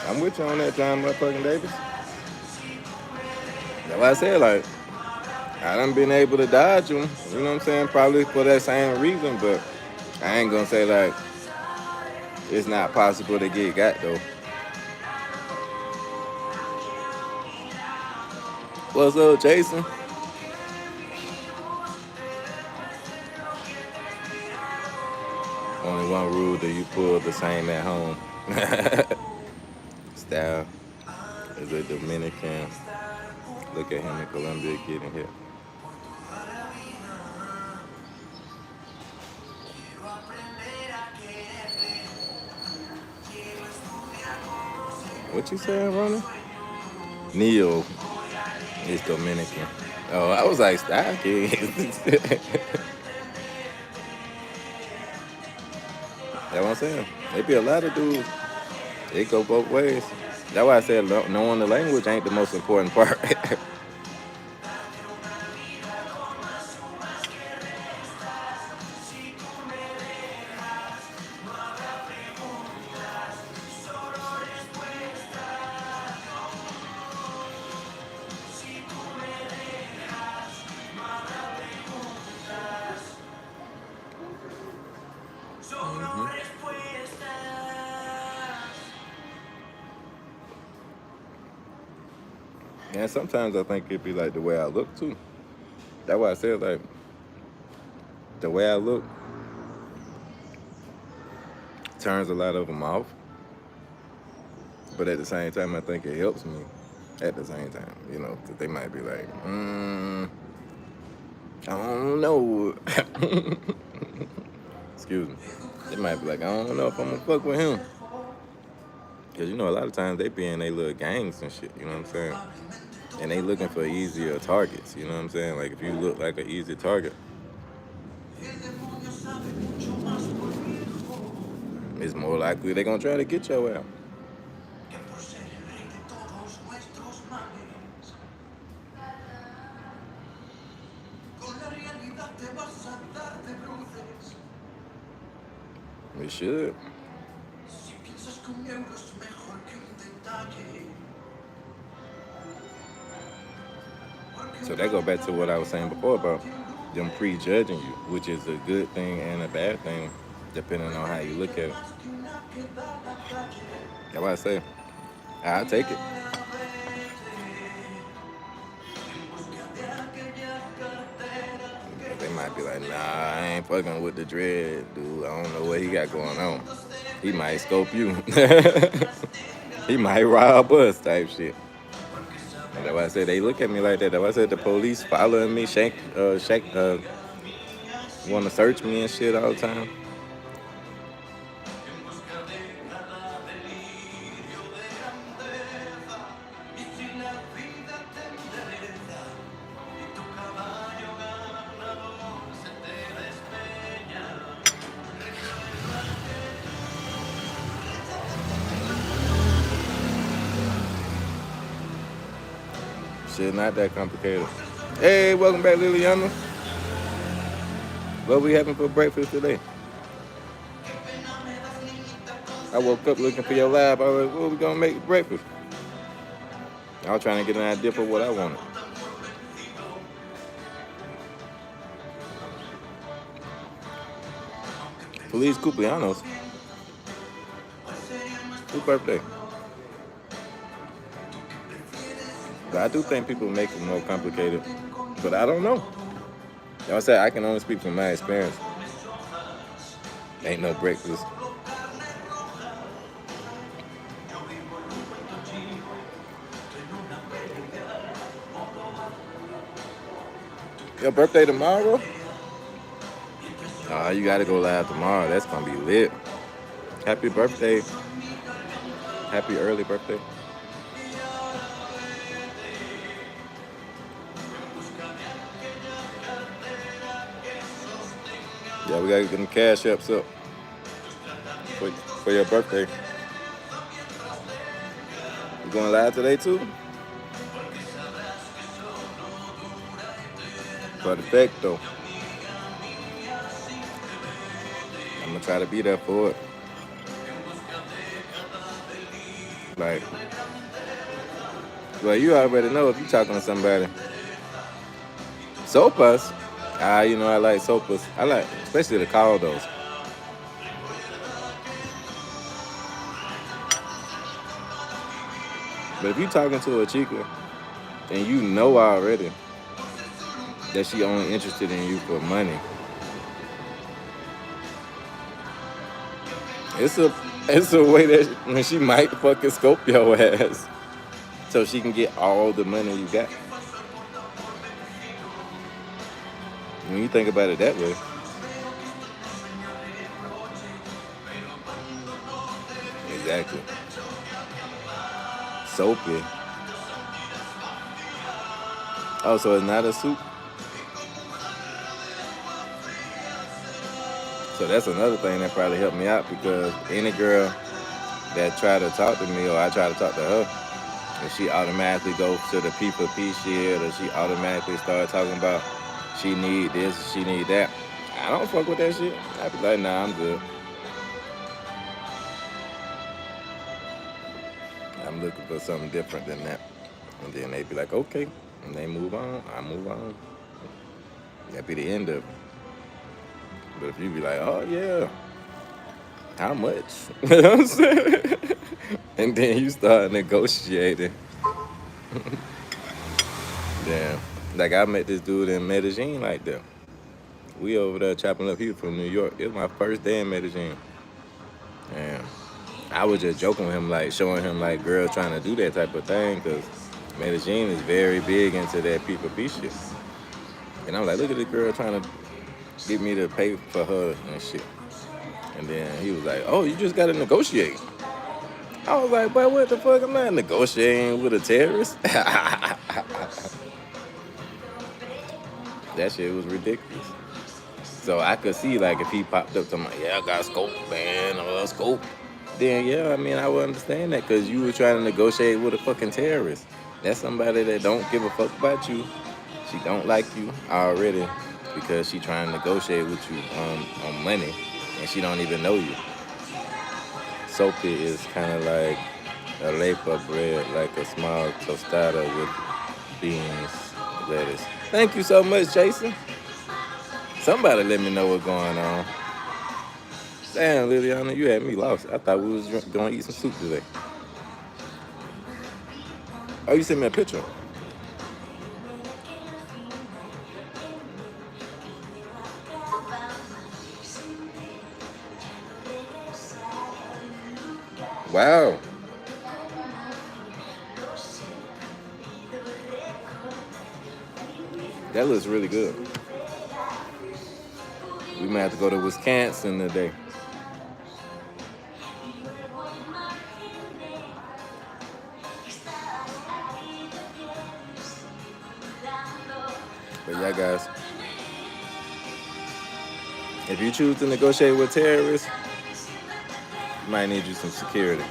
I'm with you on that, John motherfucking Davis. That's why I said, like, I done been able to dodge them. You know what I'm saying? Probably for that same reason, but I ain't gonna say, like, it's not possible to get got, though. What's up, Jason? Only one rule that you pull the same at home. Style is a Dominican. Look at him in Colombia getting hit. What you saying, Ronnie? Neil is Dominican. Oh, I was like, Style King. That's what I'm saying. There be a lot of dudes. It go both ways. That's why I said knowing the language ain't the most important part. And sometimes I think it'd be like the way I look too. That's why I said like the way I look turns a lot of them off. But at the same time, I think it helps me. At the same time, you know, because they might be like, I don't know. Excuse me. They might be like, I don't know if I'm gonna fuck with him. Because, you know, a lot of times they be in their little gangs and shit, you know what I'm saying? And they looking for easier targets, you know what I'm saying? Like, if you look like an easy target, it's more likely they're gonna try to get your ass. We should. So that go back to what I was saying before about them prejudging you, which is a good thing and a bad thing, depending on how you look at it. That's why I say, I'll take it. They might be like, nah, I ain't fucking with the dread, dude. I don't know what he got going on. He might scope you. He might rob us type shit. And that's why I said they look at me like that. That's why I said the police following me, want to search me and shit all the time. Shit, not that complicated. Hey, welcome back, Liliana. What we having for breakfast today? I woke up looking for your live. I was like, what we gonna make for breakfast? I was trying to get an idea for what I wanted. Feliz cumpleaños. Whose birthday? But I do think people make it more complicated. But I don't know. Like I said, I can only speak from my experience. Ain't no breakfast. Your birthday tomorrow? You gotta go live tomorrow. That's gonna be lit. Happy birthday. Happy early birthday. Yeah, we gotta get them cash apps up for your birthday. You going live today too? Perfecto. I'm gonna try to be there for it. Like, well, you already know if you're talking to somebody. Sopas. You know I like sopas. I like, especially the caldos. But if you're talking to a chica and you know already that she only interested in you for money, it's a way that when she might fucking scope your ass so she can get all the money you got. When you think about it that way. Exactly. Soapy. Oh, so it's not a soup? So that's another thing that probably helped me out because any girl that try to talk to me or I try to talk to her, and she automatically goes to the P for P shit or she automatically start talking about she need this, she need that. I don't fuck with that shit. I be like, nah, I'm good. I'm looking for something different than that. And then they be like, okay. And they move on. I move on. That be the end of it. But if you be like, oh yeah, how much? You know what I'm saying? And then you start negotiating. Then, like I met this dude in Medellin like that. We over there chopping up. He was from New York. It was my first day in Medellin. And I was just joking with him, like showing him like girls trying to do that type of thing, cause Medellin is very big into that people be shit. And I'm like, look at this girl trying to get me to pay for her and shit. And then he was like, oh, you just gotta negotiate. I was like, boy, what the fuck? I'm not negotiating with a terrorist. That shit was ridiculous. So I could see like if he popped up to me, yeah, I got scope, man, or scope. Then yeah, I mean I would understand that because you were trying to negotiate with a fucking terrorist. That's somebody that don't give a fuck about you. She don't like you already because she trying to negotiate with you on money and she don't even know you. Soapy is kind of like a arepa bread, like a small tostada with beans, lettuce. Thank you so much, Jason. Somebody let me know what's going on. Damn, Liliana, you had me lost. I thought we was going to eat some soup today. Oh, you sent me a picture. Wow. That looks really good. We might have to go to Wisconsin today. But yeah, guys, if you choose to negotiate with terrorists, you might need you some security.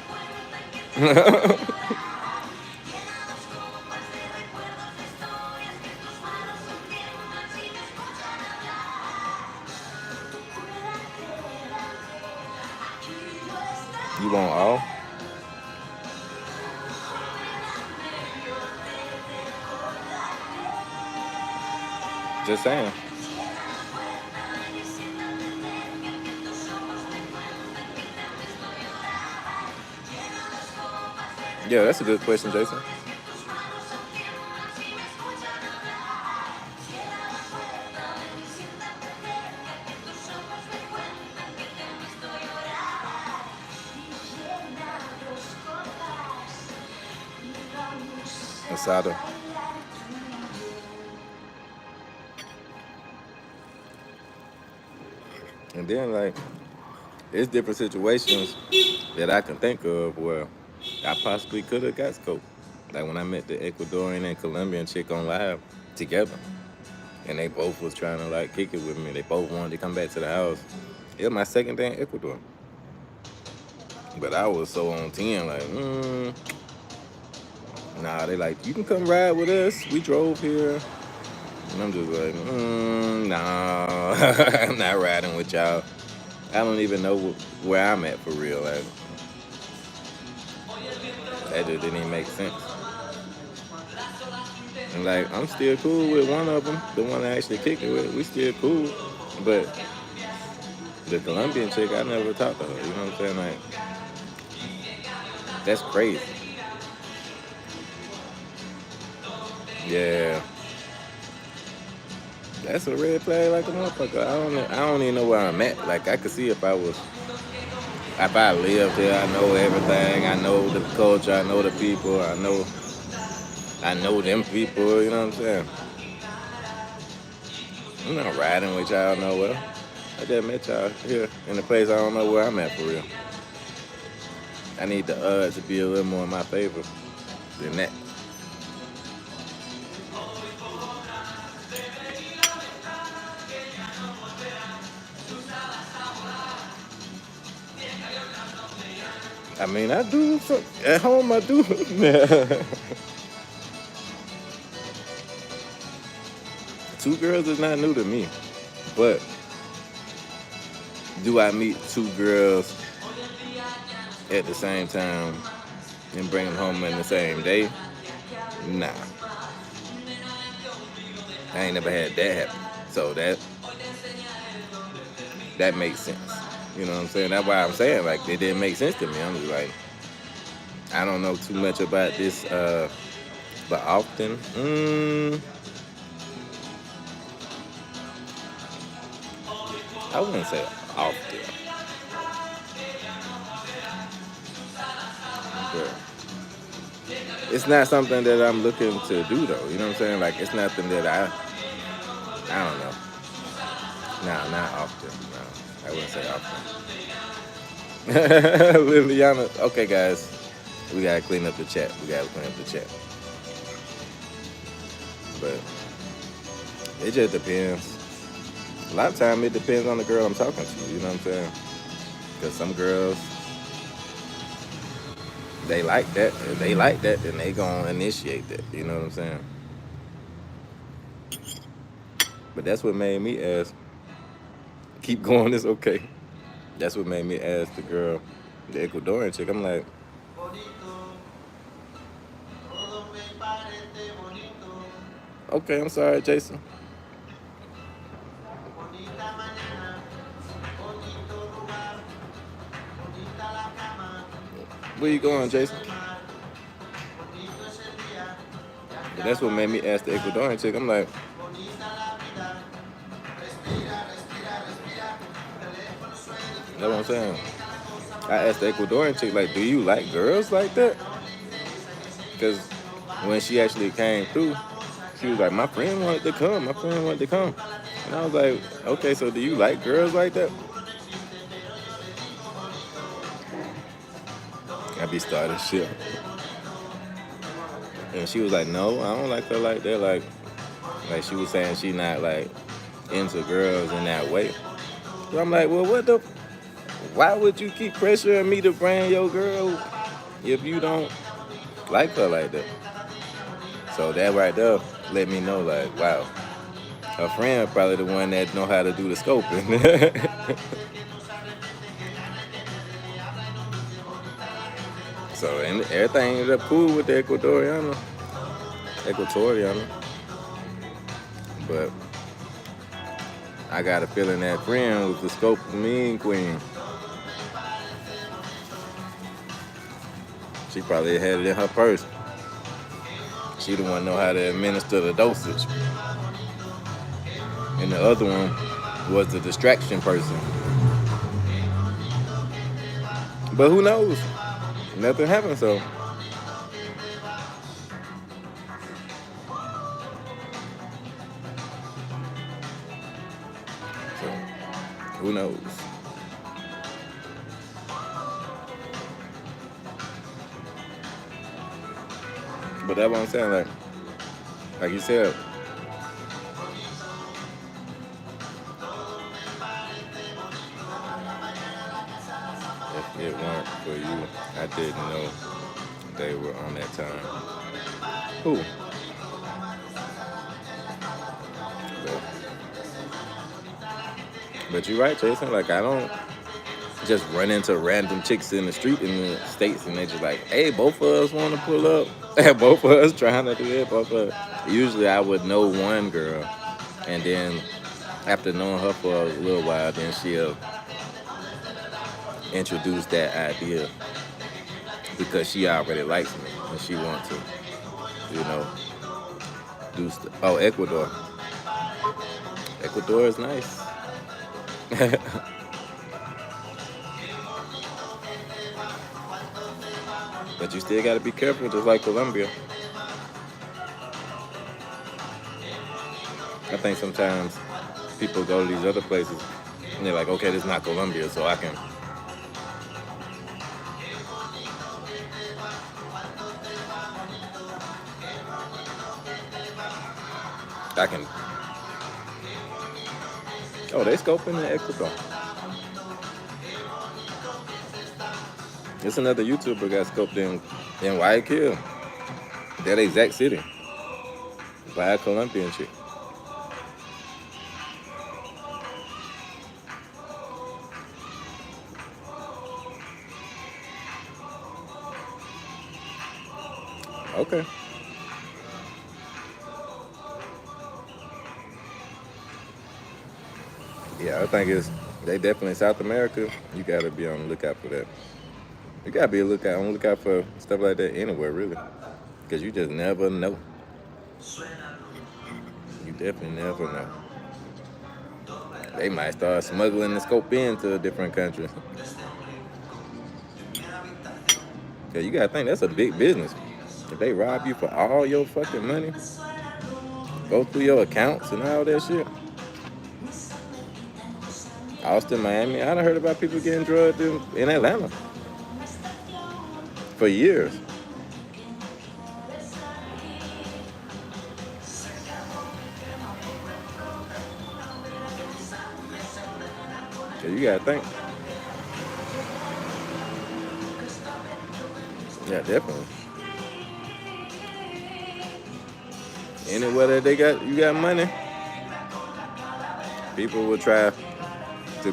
You want all? Just saying. Yeah, that's a good question, Jason. Asada. And then like it's different situations that I can think of where I possibly could have got scoped. Like when I met the Ecuadorian and Colombian chick on live together, and they both was trying to like kick it with me. They both wanted to come back to the house. It was my second day in Ecuador, but I was so on 10, like, nah. They like, you can come ride with us. We drove here, and I'm just like, nah, I'm not riding with y'all. I don't even know where I'm at for real. Like that just didn't even make sense. And like I'm still cool with one of them, the one I actually kicked it with. We still cool, but the Colombian chick, I never talked to her. You know what I'm saying? Like that's crazy. Yeah, that's a red flag like a motherfucker. I don't even know where I'm at. Like I could see if I lived there, I know everything. I know the culture. I know the people. I know them people. You know what I'm saying? I'm not riding with y'all nowhere. I just met y'all here in a place I don't know where I'm at for real. I need the odds to be a little more in my favor than that. I mean, I do at home. I do. Two girls is not new to me, but do I meet two girls at the same time and bring them home in the same day? Nah, I ain't never had that happen. So that makes sense. You know what I'm saying? That's why I'm saying like it didn't make sense to me. I'm just like I don't know too much about this, but often, I wouldn't say often, but it's not something that I'm looking to do though. You know what I'm saying? Like it's nothing that I don't know. No, not often. No, I wouldn't say often. Liliana. Okay, guys, we gotta clean up the chat. We gotta clean up the chat. But it just depends. A lot of time it depends on the girl I'm talking to. You know what I'm saying? Because some girls they like that. If they like that, then they gonna initiate that. You know what I'm saying? But that's what made me ask. Keep going is okay. That's what made me ask the girl, the Ecuadorian chick. I'm like, okay, I'm sorry, Jason. Where you going, Jason? But that's what made me ask the Ecuadorian chick. I'm like, that's what I'm saying. I asked the Ecuadorian chick, like, do you like girls like that? Because when she actually came through, she was like, my friend wanted to come. My friend wanted to come. And I was like, okay, so do you like girls like that? I be starting shit. And she was like, no, I don't like her like that. Like she was saying she not like into girls in that way. So I'm like, well, why would you keep pressuring me to bring your girl if you don't like her like that? So that right there let me know, like, wow, her friend probably the one that know how to do the scoping. So and everything ended up cool with the Equatoriana. But I got a feeling that friend was the scope mean queen. She probably had it in her purse. She the one know how to administer the dosage. And the other one was the distraction person. But who knows? Nothing happened, so Who knows? But that's what I'm saying. Like you said, if it weren't for you, I didn't know they were on that time. Who? But, but you're right, Jason. Like I don't just run into random chicks in the street in the States and they just like, hey, both of us want to pull up. Both of us trying to do it. Both of us. Usually I would know one girl and then after knowing her for a little while, then she'll introduce that idea because she already likes me and she wants to, you know, do stuff. Oh, Ecuador. Ecuador is nice. But you still got to be careful, just like Colombia. I think sometimes people go to these other places and they're like, okay, this is not Colombia, so I can. Oh, they scoping in Ecuador. It's another YouTuber got scoped in Guayaquil. That exact city. By a Colombian chick. Okay. Yeah, I think they definitely South America. You gotta be on the lookout for that. You gotta be on the lookout for stuff like that anywhere, really, because you just never know. You definitely never know. They might start smuggling the scope into a different country. Cause you gotta think that's a big business. If they rob you for all your fucking money, go through your accounts and all that shit. Austin, Miami. I done heard about people getting drugged in Atlanta for years. So you gotta think. Yeah, definitely. Anywhere that you got money, people will try to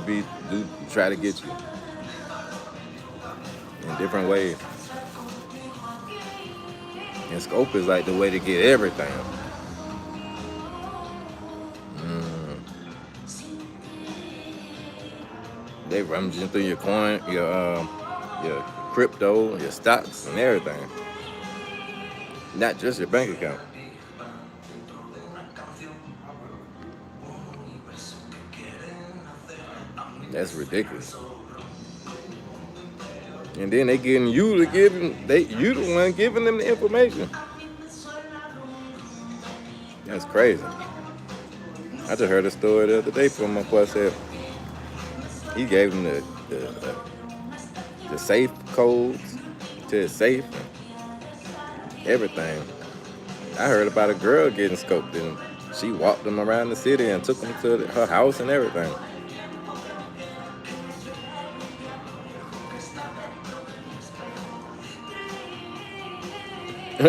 get you in different ways. And scope is like the way to get everything. They rummaging through your coin, your crypto, your stocks, and everything. Not just your bank account. That's ridiculous. And then they getting you to give them. You the one giving them the information. That's crazy. I just heard a story the other day from my boy said he gave them the safe codes to his safe and everything. I heard about a girl getting scoped and she walked them around the city and took them to her house and everything.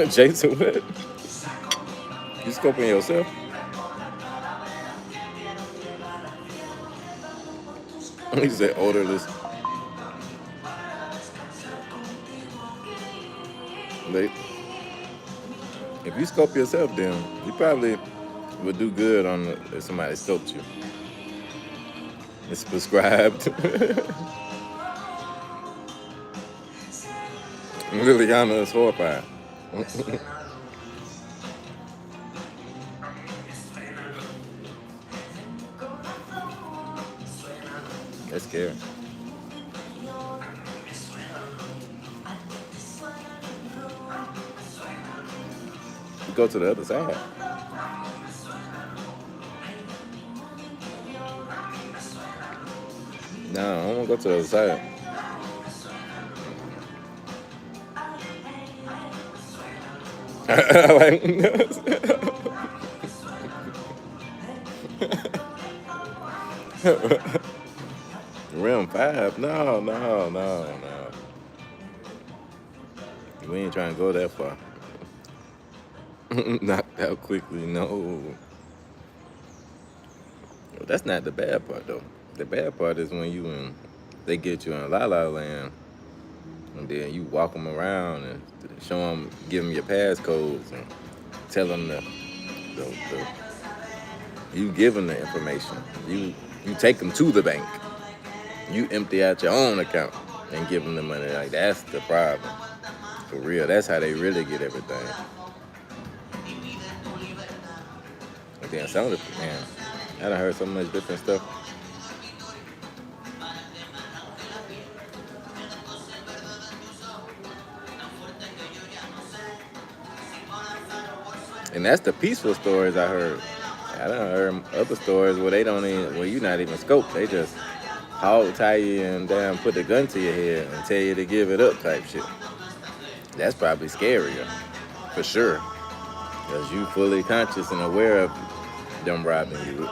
Jason, what? You scoping yourself? He said odorless. If you scope yourself, then you probably would do good on if somebody scoped you. It's prescribed. Liliana is horrified. That's scary. You go to the other side. No, I don't want to go to the other side. Like, Rim 5? No, no, no, no. We ain't trying to go that far. Knocked out quickly, no. That's not the bad part, though. The bad part is when they get you in La La Land, and then you walk them around and show them, give them your passcodes and tell them the you give them the information. You take them to the bank. You empty out your own account and give them the money. Like, that's the problem. For real, that's how they really get everything. And then some of the, man, I done heard so much different stuff. And that's the peaceful stories I heard. I done heard other stories where they don't even, where you not even scoped. They just hog tie you and damn put the gun to your head and tell you to give it up type shit. That's probably scarier, for sure. Because you fully conscious and aware of them robbing you.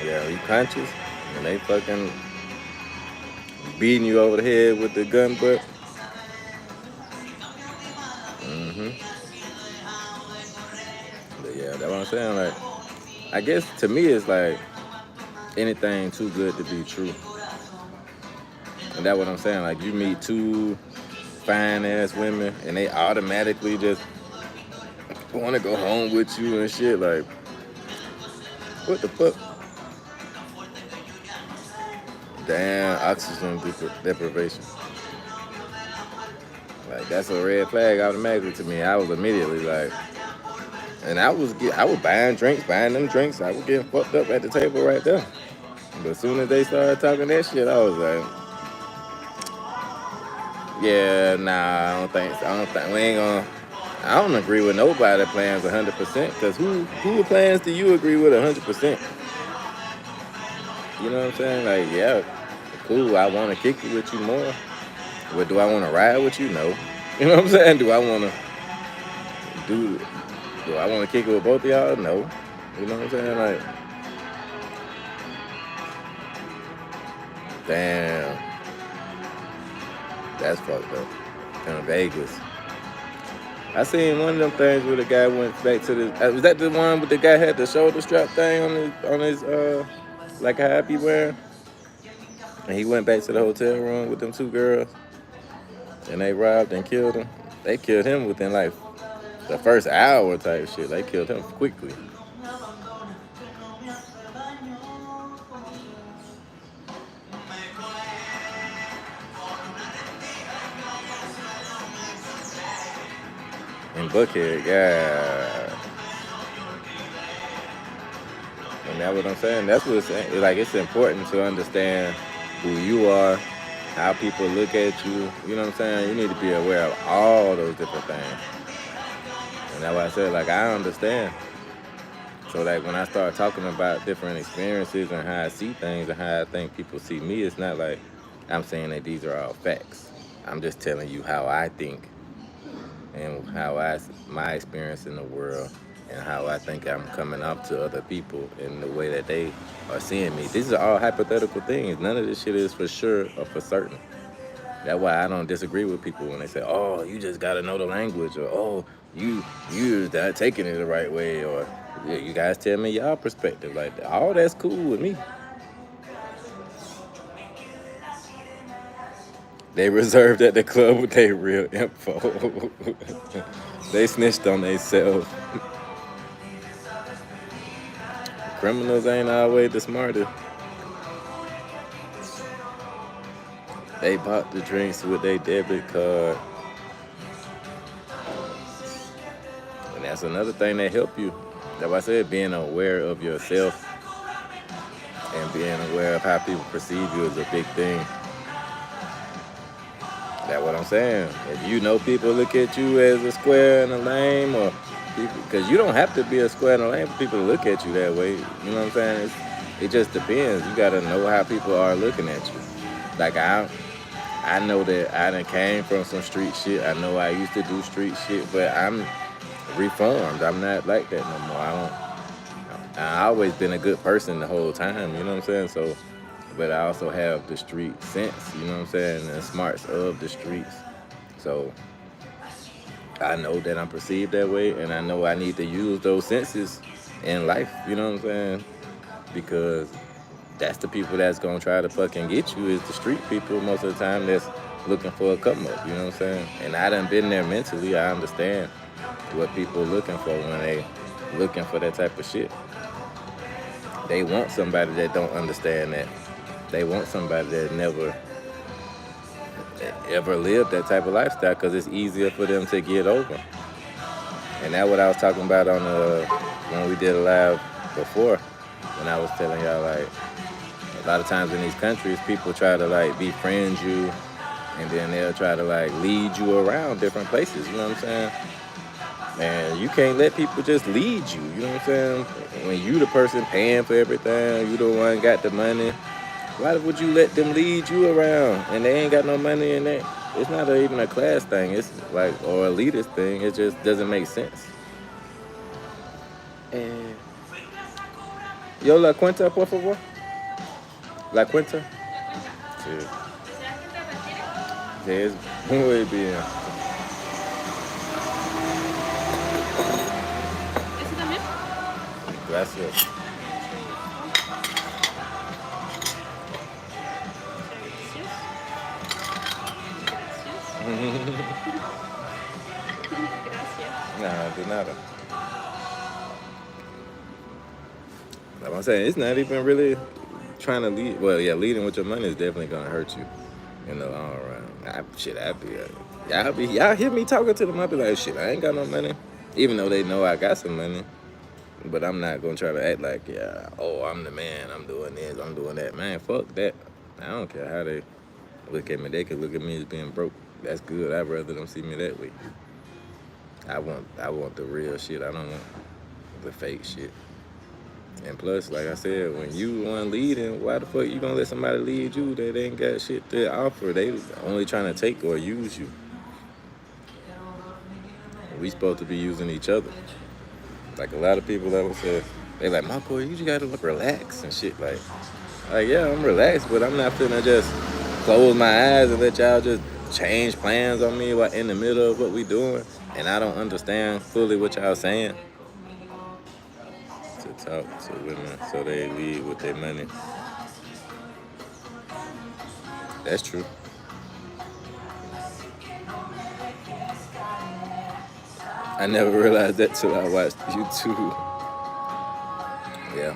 Yeah, you conscious and they fucking beating you over the head with the gun butt. But yeah, that's what I'm saying. Like, I guess to me it's like anything too good to be true. And that's what I'm saying. Like, you meet two fine ass women and they automatically just want to go home with you and shit. Like, what the fuck? Damn, oxygen deprivation. Like, that's a red flag automatically to me. I was immediately like, and I was buying them drinks. I was getting fucked up at the table right there. But as soon as they started talking that shit, I was like, yeah, nah, I don't think so. We ain't gonna. I don't agree with nobody plans 100%. Cause who plans do you agree with 100%? You know what I'm saying? Like, yeah, cool. I want to kick it with you more. But do I want to ride with you? No. You know what I'm saying? Do do I want to kick it with both of y'all? No. You know what I'm saying? Like, damn, that's fucked up. In Vegas, I seen one of them things where the guy went back to the. Was that the one with the guy had the shoulder strap thing on his like a happy wear, and he went back to the hotel room with them two girls, and they robbed and killed him. They killed him within like the first hour type shit. They killed him quickly. In Buckhead, yeah. And that's what I'm saying. That's what it's saying. Like, it's important to understand who you are, how people look at you. You know what I'm saying? You need to be aware of all those different things. And that's why I said, like, I understand. So, like, when I start talking about different experiences and how I see things and how I think people see me, it's not like I'm saying that these are all facts. I'm just telling you how I think and my experience in the world and how I think I'm coming up to other people in the way that they are seeing me. These are all hypothetical things. None of this shit is for sure or for certain. That's why I don't disagree with people when they say, "Oh, you just gotta know the language," or "Oh, you're not taking it the right way," or "Yeah, you guys tell me y'all perspective." Like, all that's cool with me. They reserved at the club with their real info. They snitched on themselves. Criminals ain't always the smartest. They bought the drinks with their debit card. And that's another thing that help you. That's why I said being aware of yourself and being aware of how people perceive you is a big thing. That's what I'm saying. If you know people look at you as a square and a lame, or people, because you don't have to be a square and a lame for people to look at you that way. You know what I'm saying? It just depends. You gotta know how people are looking at you. Like I know that I done came from some street shit. I know I used to do street shit, but I'm reformed. I'm not like that no more. I always been a good person the whole time. You know what I'm saying? So, but I also have the street sense. You know what I'm saying? And the smarts of the streets. So I know that I'm perceived that way, and I know I need to use those senses in life. You know what I'm saying? Because that's the people that's gonna try to fucking get you is the street people most of the time that's looking for a come up. You know what I'm saying? And I done been there mentally. I understand what people looking for when they looking for that type of shit. They want somebody that don't understand that. They want somebody that never ever lived that type of lifestyle because it's easier for them to get over. And that's what I was talking about on when we did a live before, when I was telling y'all like a lot of times in these countries people try to like befriend you and then they'll try to like lead you around different places, you know what I'm saying? And you can't let people just lead you, you know what I'm saying? When you the person paying for everything, you the one got the money, why would you let them lead you around and they ain't got no money in that? It's not even a class thing. It's like, or a elitist thing. It just doesn't make sense. And yo, la cuenta, por favor. La cuenta. Sí. Sí, es muy bien. ¿Ese también? Gracias. Gracias. Nah, de nada. Like I'm saying, it's not even really trying to lead. Well, yeah, leading with your money is definitely gonna hurt you. You know, all around. Y'all hear me talking to them. I be like, shit, I ain't got no money. Even though they know I got some money, but I'm not gonna try to act like, yeah, oh, I'm the man. I'm doing this. I'm doing that. Man, fuck that. I don't care how they look at me. They could look at me as being broke. That's good. I'd rather them see me that way. I want the real shit. I don't want the fake shit. And plus, like I said, when you one leading, why the fuck you gonna let somebody lead you that ain't got shit to offer? They only trying to take or use you. We supposed to be using each other. Like a lot of people ever said, they like, Marco, you just gotta relax and shit. Like yeah, I'm relaxed, but I'm not finna just close my eyes and let y'all just change plans on me while in the middle of what we doing, and I don't understand fully what y'all saying. To talk to women so they lead with their money. That's true. I never realized that till I watched YouTube. Yeah.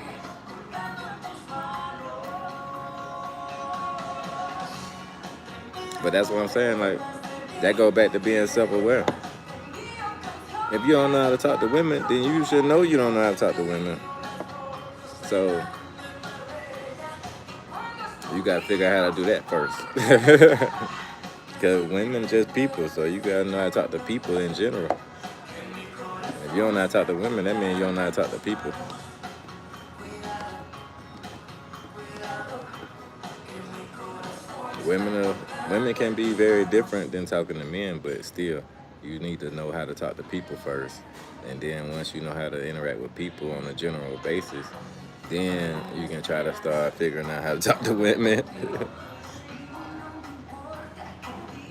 But that's what I'm saying. Like, that go back to being self-aware. If you don't know how to talk to women, then you should know you don't know how to talk to women. So you gotta figure out how to do that first. Because women just people, so you gotta know how to talk to people in general. If you don't know how to talk to women, that means you don't know how to talk to people. Women can be very different than talking to men, but still, you need to know how to talk to people first. And then once you know how to interact with people on a general basis, then you can try to start figuring out how to talk to women.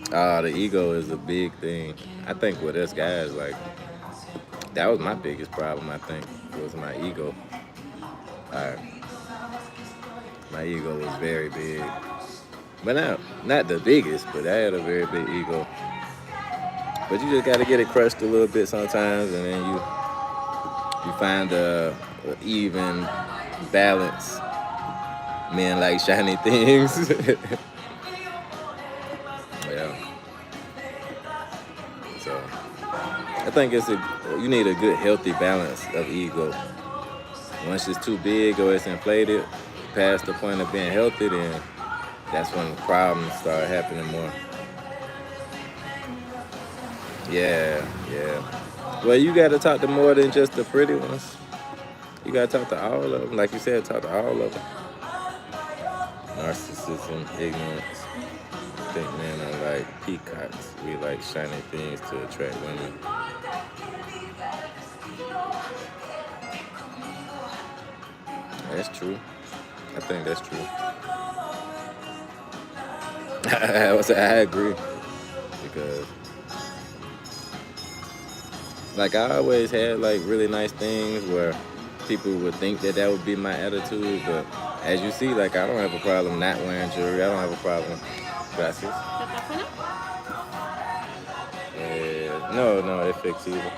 The ego is a big thing. I think with us guys, like, that was my biggest problem, I think, was my ego. My ego was very big. But not the biggest, but I had a very big ego. But you just gotta get it crushed a little bit sometimes, and then you find a even balance. Men like shiny things. Yeah. So I think you need a good healthy balance of ego. Once it's too big or it's inflated, past the point of being healthy, then that's when problems start happening more. Yeah, yeah. Well, you got to talk to more than just the pretty ones. You got to talk to all of them. Like you said, talk to all of them. Narcissism, ignorance. I think men are like peacocks. We like shiny things to attract women. That's true. I think that's true. I agree because like I always had like really nice things where people would think that that would be my attitude, but as you see, like I don't have a problem not wearing jewelry. I don't have a problem. Gracias. No, no, efectivo.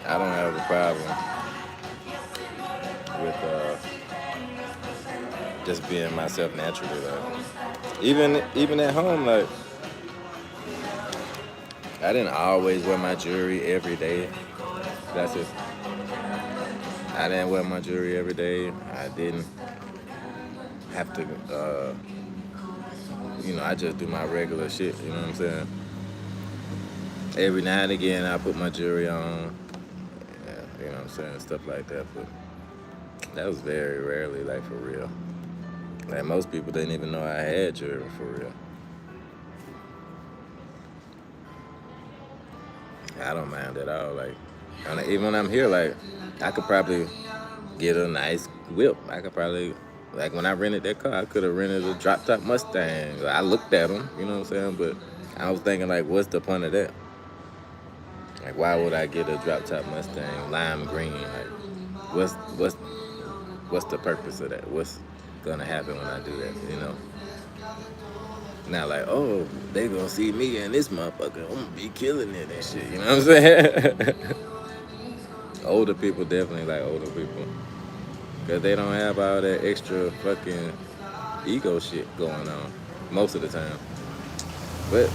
I don't have a problem with just being myself naturally. Like even at home, like I didn't always wear my jewelry every day. That's it. I didn't wear my jewelry every day. I didn't have to, I just do my regular shit. You know what I'm saying? Every now and again, I put my jewelry on. Yeah, you know what I'm saying? Stuff like that. But that was very rarely, like for real. Like most people didn't even know I had jewelry for real. I don't mind at all. Like, even when I'm here, like, I could probably get a nice whip. I could probably, like, when I rented that car, I could have rented a drop top Mustang. I looked at them, you know what I'm saying? But I was thinking, like, what's the point of that? Like, why would I get a drop top Mustang, lime green? Like, what's the purpose of that? What's gonna happen when I do that? You know? Not like, oh, they gonna see me and this motherfucker, I'm gonna be killing it and shit. You know what I'm saying? Older people definitely like older people. Because they don't have all that extra fucking ego shit going on most of the time. But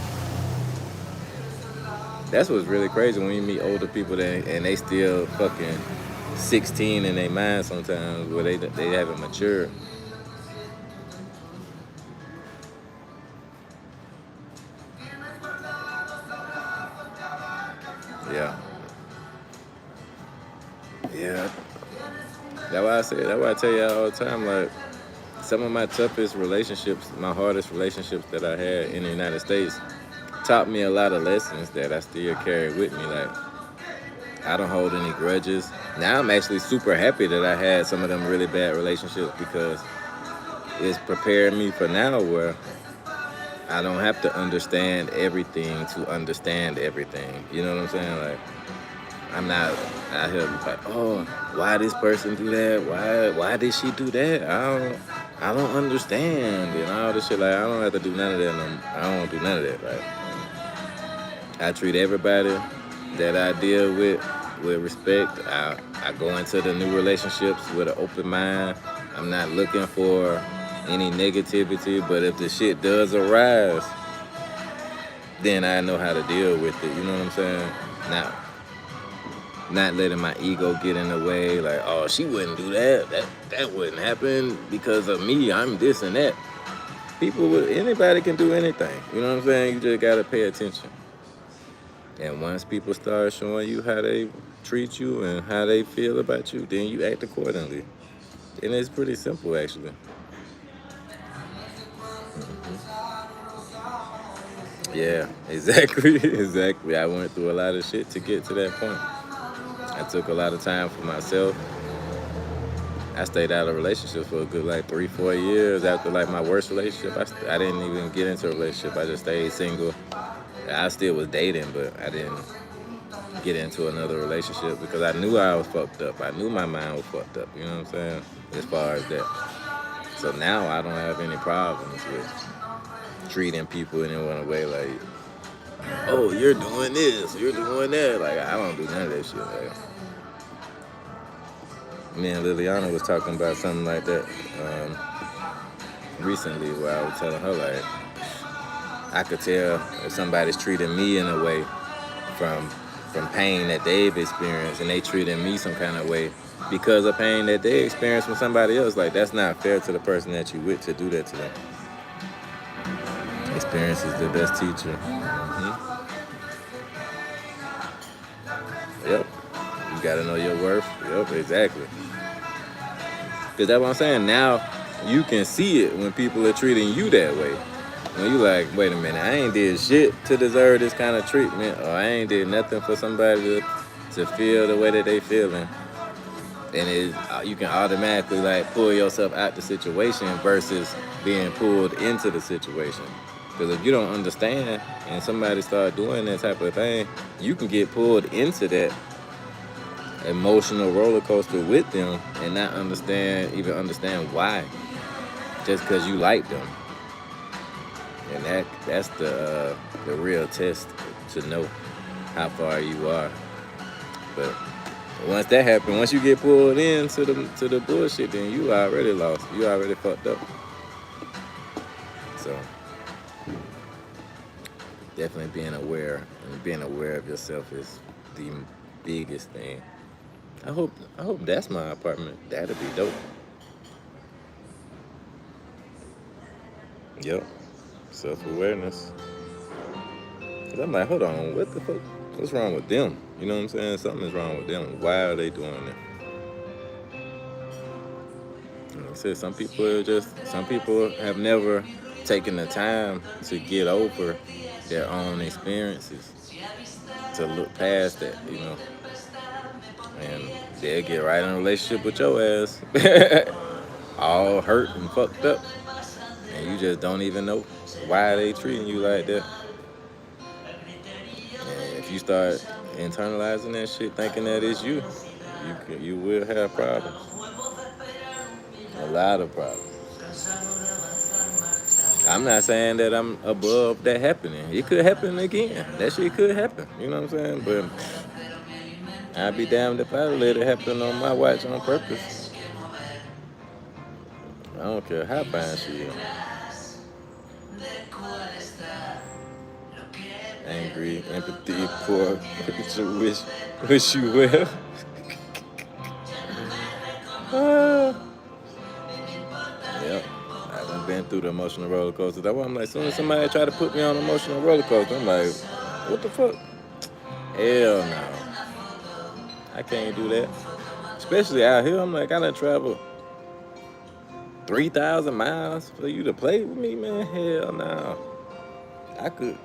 that's what's really crazy when you meet older people and they still fucking 16 in their mind sometimes where they haven't matured. Yeah. Yeah. That's why I tell y'all all the time, like, some of my toughest relationships, my hardest relationships that I had in the United States taught me a lot of lessons that I still carry with me. Like, I don't hold any grudges. Now I'm actually super happy that I had some of them really bad relationships because it's prepared me for now where I don't have to understand everything to understand everything. You know what I'm saying? Like, I'm not out here like, oh, why this person do that? Why did she do that? I don't understand and all this shit. Like, I don't have to do none of that. I don't want to do none of that. Like, I treat everybody that I deal with respect. I go into the new relationships with an open mind. I'm not looking for any negativity, but if the shit does arise, then I know how to deal with it. You know what I'm saying? Not letting my ego get in the way. Like, oh, she wouldn't do that. That wouldn't happen because of me. I'm this and that. Anybody can do anything. You know what I'm saying? You just gotta pay attention. And once people start showing you how they treat you and how they feel about you, then you act accordingly. And it's pretty simple, actually. Yeah, exactly, exactly. I went through a lot of shit to get to that point. I took a lot of time for myself. I stayed out of relationships for a good like 3-4 years after like my worst relationship. I didn't even get into a relationship. I just stayed single. I still was dating, but I didn't get into another relationship because I knew I was fucked up. I knew my mind was fucked up. You know what I'm saying? As far as that. So now I don't have any problems with treating people in one way like, oh, you're doing this, you're doing that. Like, I don't do none of that shit. Like, me and Liliana was talking about something like that recently where I was telling her, like, I could tell if somebody's treating me in a way from from pain that they've experienced, and they treating me some kind of way because of pain that they experienced from somebody else. Like, that's not fair to the person that you with to do that to them. Experience is the best teacher. Yep. You gotta know your worth. Yep, exactly. Because that's what I'm saying. Now you can see it when people are treating you that way. When you like, wait a minute, I ain't did shit to deserve this kind of treatment, or I ain't did nothing for somebody to feel the way that they feeling. And you can automatically like pull yourself out the situation versus being pulled into the situation. Because if you don't understand and somebody start doing that type of thing, you can get pulled into that emotional roller coaster with them and not even understand why, just because you like them. And that's the real test to know how far you are. But once that happens, once you get pulled into the bullshit, then you already lost. You already fucked up. So definitely being aware of yourself is the biggest thing. I hope that's my apartment. That'd be dope. Yep. Self-awareness. Cause I'm like, hold on, what the fuck? What's wrong with them? You know what I'm saying? Something is wrong with them. Why are they doing it? Like I said, some people have never taken the time to get over their own experiences, to look past that, and they'll get right in a relationship with your ass, all hurt and fucked up, and you just don't even know why they treating you like that. And if you start internalizing that shit, thinking that it's you will have problems, a lot of problems. I'm not saying that I'm above that happening. It could happen again. That shit could happen. You know what I'm saying? But I'd be damned if I let it happen on my watch on purpose. I don't care how fine she is. Angry, empathy, poor, wish you well. Yep. I've been through the emotional roller coaster. That's why I'm like, as soon as somebody try to put me on an emotional roller coaster, I'm like, what the fuck? Hell no. I can't do that. Especially out here, I'm like, I done traveled 3,000 miles for you to play with me, man. Hell no. I could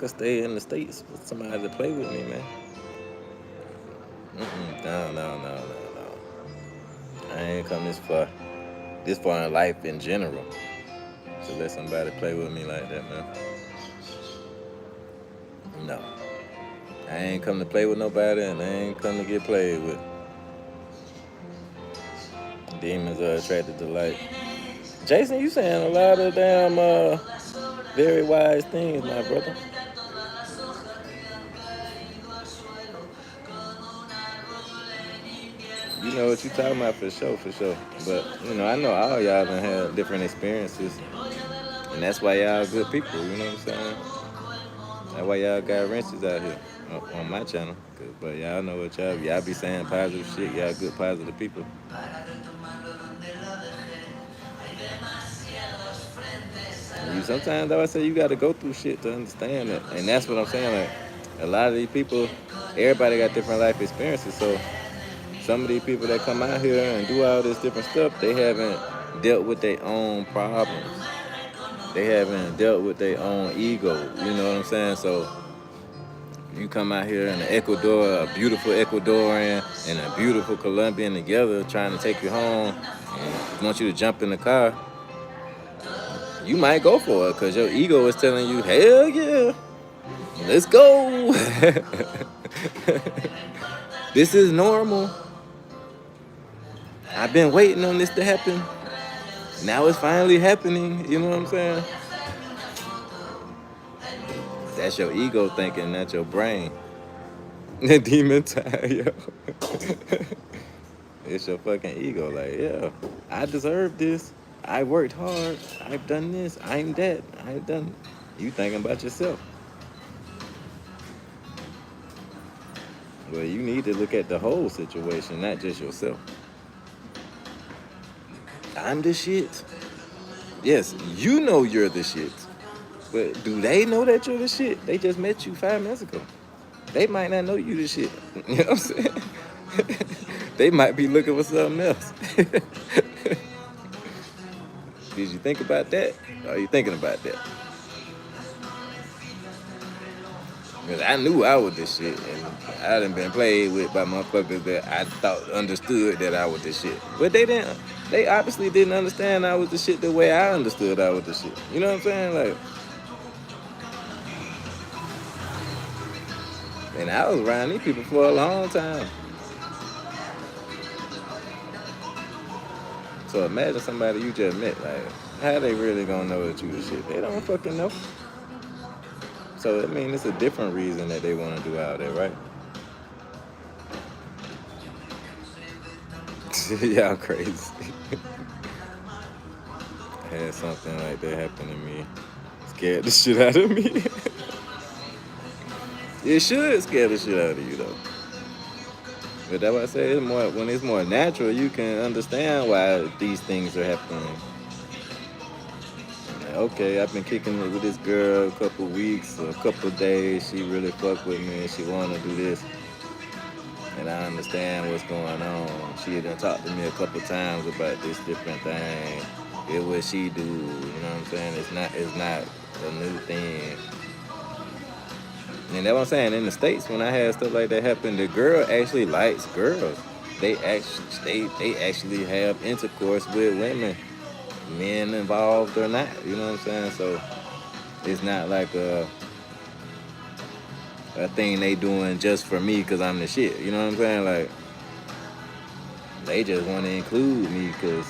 stay in the States for somebody to play with me, man. No. I ain't come this far in life in general, to let somebody play with me like that, man. No. I ain't come to play with nobody, and I ain't come to get played with. Demons are attracted to light. Jason, you saying a lot of damn very wise things, my brother. You know what you talking about for sure. But I know all y'all done had different experiences, and that's why y'all good people. You know what I'm saying? That's why y'all got wrenches out here on my channel. But y'all know what y'all be saying positive shit. Y'all good positive people. Sometimes though I say you gotta go through shit to understand it. And that's what I'm saying. Like a lot of these people, everybody got different life experiences. So some of these people that come out here and do all this different stuff, they haven't dealt with their own problems. They haven't dealt with their own ego. You know what I'm saying? So you come out here in Ecuador, a beautiful Ecuadorian and a beautiful Colombian together trying to take you home and want you to jump in the car. You might go for it because your ego is telling you, hell yeah, let's go. This is normal. I've been waiting on this to happen. Now it's finally happening. You know what I'm saying? That's your ego thinking, not your brain. Demon time, yo. It's your fucking ego. Like, yeah, I deserve this. I worked hard. I've done this. I'm that. I've done. You thinking about yourself. But you need to look at the whole situation, not just yourself. I'm the shit. Yes, you know you're the shit. But do they know that you're the shit? They just met you 5 minutes ago. They might not know you the shit. You know what I'm saying? They might be looking for something else. Did you think about that? Are you thinking about that? Because I knew I was the shit, and I done been played with by motherfuckers that I thought understood that I was the shit. But they didn't. They obviously didn't understand I was the shit the way I understood I was the shit. You know what I'm saying? Like, and I was around these people for a long time. So imagine somebody you just met, like, how they really gonna know that you the shit? They don't fucking know. So, I mean, it's a different reason that they want to do all that, right? Y'all crazy. I had something like that happen to me. Scared the shit out of me. It should scare the shit out of you, though. But that's why I say it's more, when it's more natural, you can understand why these things are happening. Like, okay, I've been kicking it with this girl a couple weeks or a couple days. She really fucked with me and she wanna do this. And I understand what's going on. She had done talked to me a couple times about this different thing. It what she do, you know what I'm saying? It's not a new thing. And that's what I'm saying. In the States, when I had stuff like that happen, the girl actually likes girls. They actually have intercourse with women, men involved or not. You know what I'm saying? So it's not like a thing they doing just for me because I'm the shit. You know what I'm saying? Like, they just want to include me because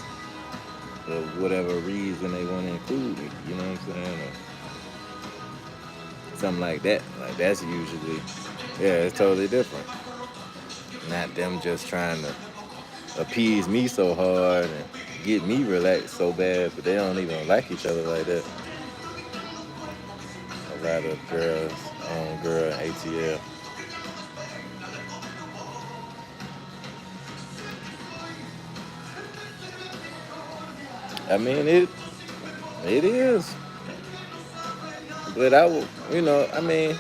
of whatever reason they want to include me. You know what I'm saying? Or something like that. Like, that's usually, yeah, it's totally different. Not them just trying to appease me so hard and get me relaxed so bad, but they don't even like each other like that. A lot of girls on girl ATL. I mean, it is, but I will, I mean,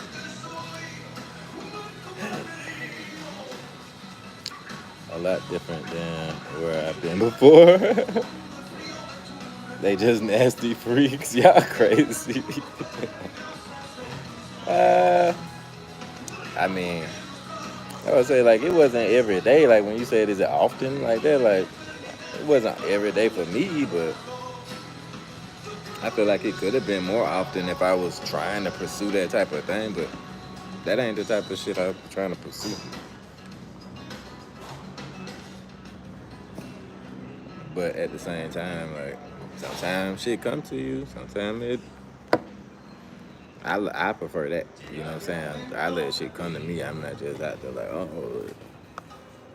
a lot different than where I've been before. They just nasty freaks. Y'all crazy. uh, I mean, I would say like it wasn't every day. Like when you said, is it often like that? Like it wasn't every day for me, but I feel like it could have been more often if I was trying to pursue that type of thing. But that ain't the type of shit I'm trying to pursue. But at the same time, like sometimes shit come to you. Sometimes I prefer that. You know what I'm saying? I let shit come to me. I'm not just out there like, oh,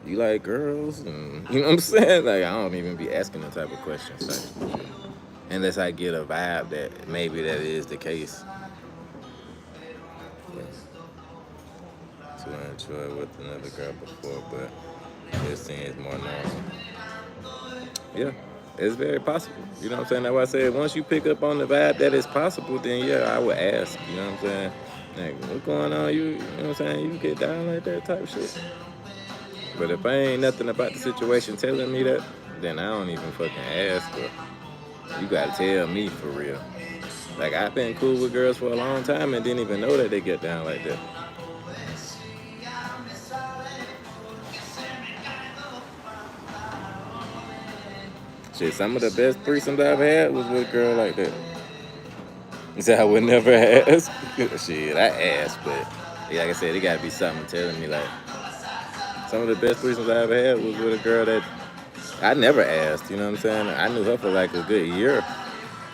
you like girls, and you know what I'm saying? Like I don't even be asking that type of questions. Like, unless I get a vibe that maybe that is the case. To enjoy with another girl before, but it seems more normal. Yeah, it's very possible. You know what I'm saying? That's why I said once you pick up on the vibe that it's possible, then yeah, I would ask. You know what I'm saying? Like, what's going on? You know what I'm saying? You get down like that type shit. But if I ain't nothing about the situation telling me that, then I don't even fucking ask her. You gotta tell me for real. Like I've been cool with girls for a long time and didn't even know that they get down like that. Shit, some of the best threesomes I've had was with a girl like that. So I would never ask. Shit, I asked, but like I said, it gotta be something telling me like some of the best threesomes I ever had was with a girl that I never asked. You know what I'm saying? I knew her for like a good year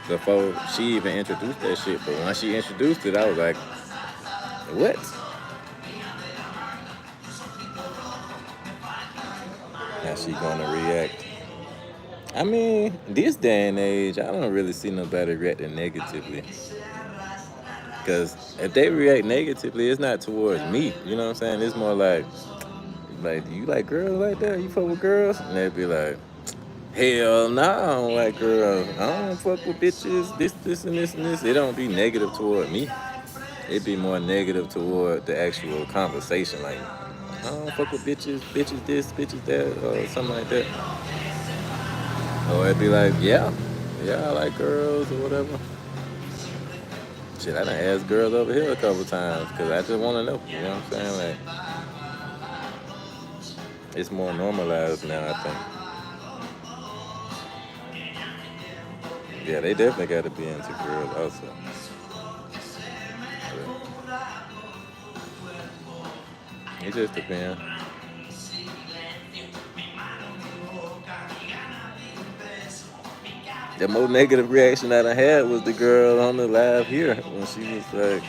before she even introduced that shit. But once she introduced it, I was like, what? How she gonna react? I mean, this day and age, I don't really see nobody reacting negatively. Because if they react negatively, it's not towards me. You know what I'm saying? It's more like, Like, do you like girls like that? You fuck with girls? And they'd be like, hell no, I don't like girls. I don't fuck with bitches. This, and this, and this. It don't be negative toward me. It'd be more negative toward the actual conversation. Like, I don't fuck with bitches, bitches this, bitches that, or something like that. Or it'd be like, yeah, I like girls or whatever. Shit, I done asked girls over here a couple times because I just want to know. You know what I'm saying? Like, it's more normalized now, I think. Yeah, they definitely got to be into girls also. But it just depends. The most negative reaction that I had was the girl on the live here when she was like,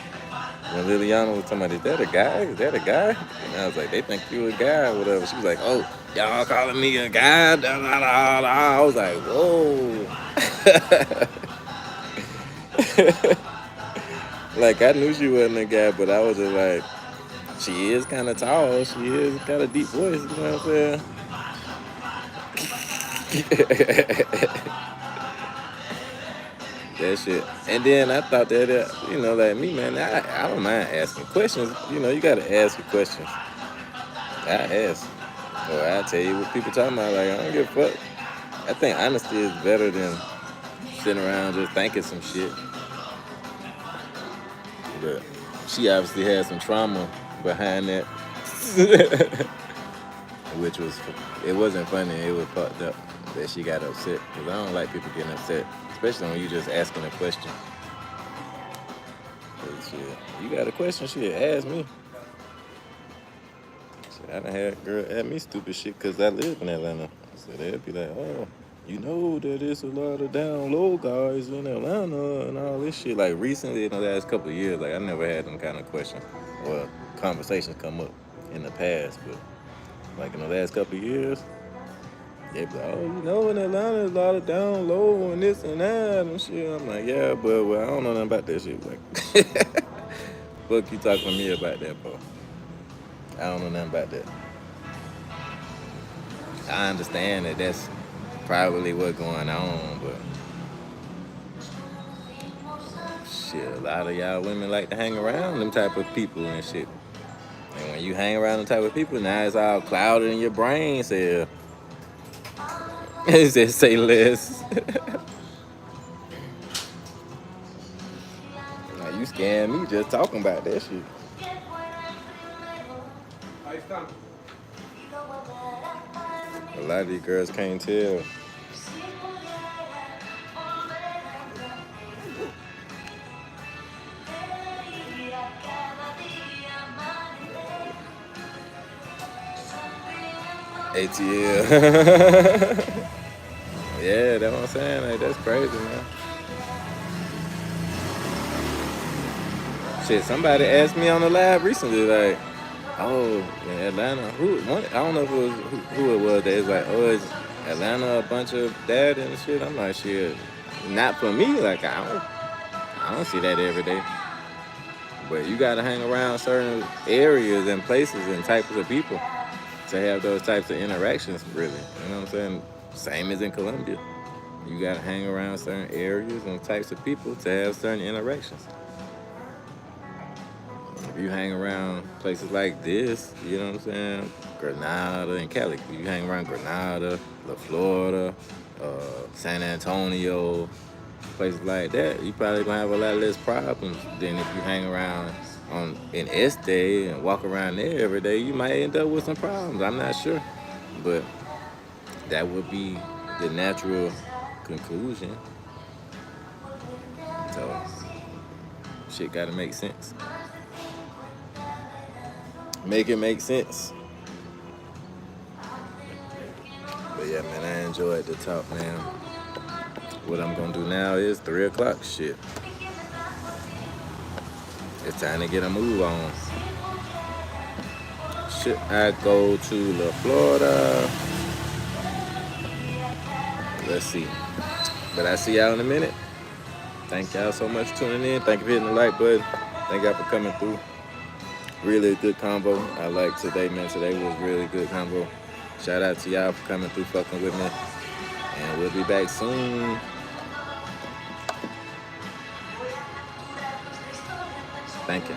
when Liliana was talking about, is that a guy? Is that a guy? And I was like, they think you a guy or whatever. She was like, oh, y'all calling me a guy? Da, da, da, da. I was like, whoa. Like, I knew she wasn't a guy, but I was just like, she is kind of tall. She is kind of deep voice. You know what I'm saying? That shit. And then I thought that, like me, man, I don't mind asking questions. You know, you got to ask your questions. I ask. Or I tell you what people talking about. Like, I don't give a fuck. I think honesty is better than sitting around just thinking some shit. But she obviously had some trauma behind that. Which was, it wasn't funny. It was fucked up that she got upset. Because I don't like people getting upset. Especially when you just asking a question. Shit, you got a question? Shit, ask me. Shit, I done had a girl ask me stupid shit because I live in Atlanta. So they'd be like, oh, you know that there's a lot of down low guys in Atlanta and all this shit. Like recently, in the last couple of years, like I never had them kind of questions or conversations come up in the past. But like in the last couple of years, they be like, oh, you know, in Atlanta, there's a lot of down low and this and that and shit. I'm like, yeah, but well, I don't know nothing about that shit. Like, fuck you talking to me about that, bro? I don't know nothing about that. I understand that that's probably what's going on, but shit, a lot of y'all women like to hang around them type of people and shit. And when you hang around them type of people, now it's all clouded in your brain cell. It says say less. Now you scaring me just talking about that shit. A lot of these girls can't tell. ATL. Yeah, that's what I'm saying. Like, that's crazy, man. Shit, somebody asked me on the live recently, like, oh, in Atlanta, I don't know if it was who it was that was like, oh, is Atlanta a bunch of dad and shit? I'm like, shit, not for me. Like, I don't see that every day. But you gotta hang around certain areas and places and types of people to have those types of interactions, really. You know what I'm saying? Same as in Colombia. You gotta hang around certain areas and types of people to have certain interactions. If you hang around places like this, you know what I'm saying? Grenada and Cali. If you hang around Grenada, La Florida, San Antonio, places like that, you probably gonna have a lot less problems than if you hang around in Este and walk around there every day. You might end up with some problems. I'm not sure, but that would be the natural conclusion. So shit gotta make sense. Make it make sense. But yeah, man, I enjoyed the talk, man. What I'm gonna do now is 3 o'clock. Shit. It's time to get a move on. Should I go to La Florida? Let's see. But I'll see y'all in a minute. Thank y'all so much for tuning in. Thank you for hitting the like button. Thank y'all for coming through. Really good combo. I like today, man. Today was really good combo. Shout out to y'all for coming through fucking with me. And we'll be back soon. Thank you.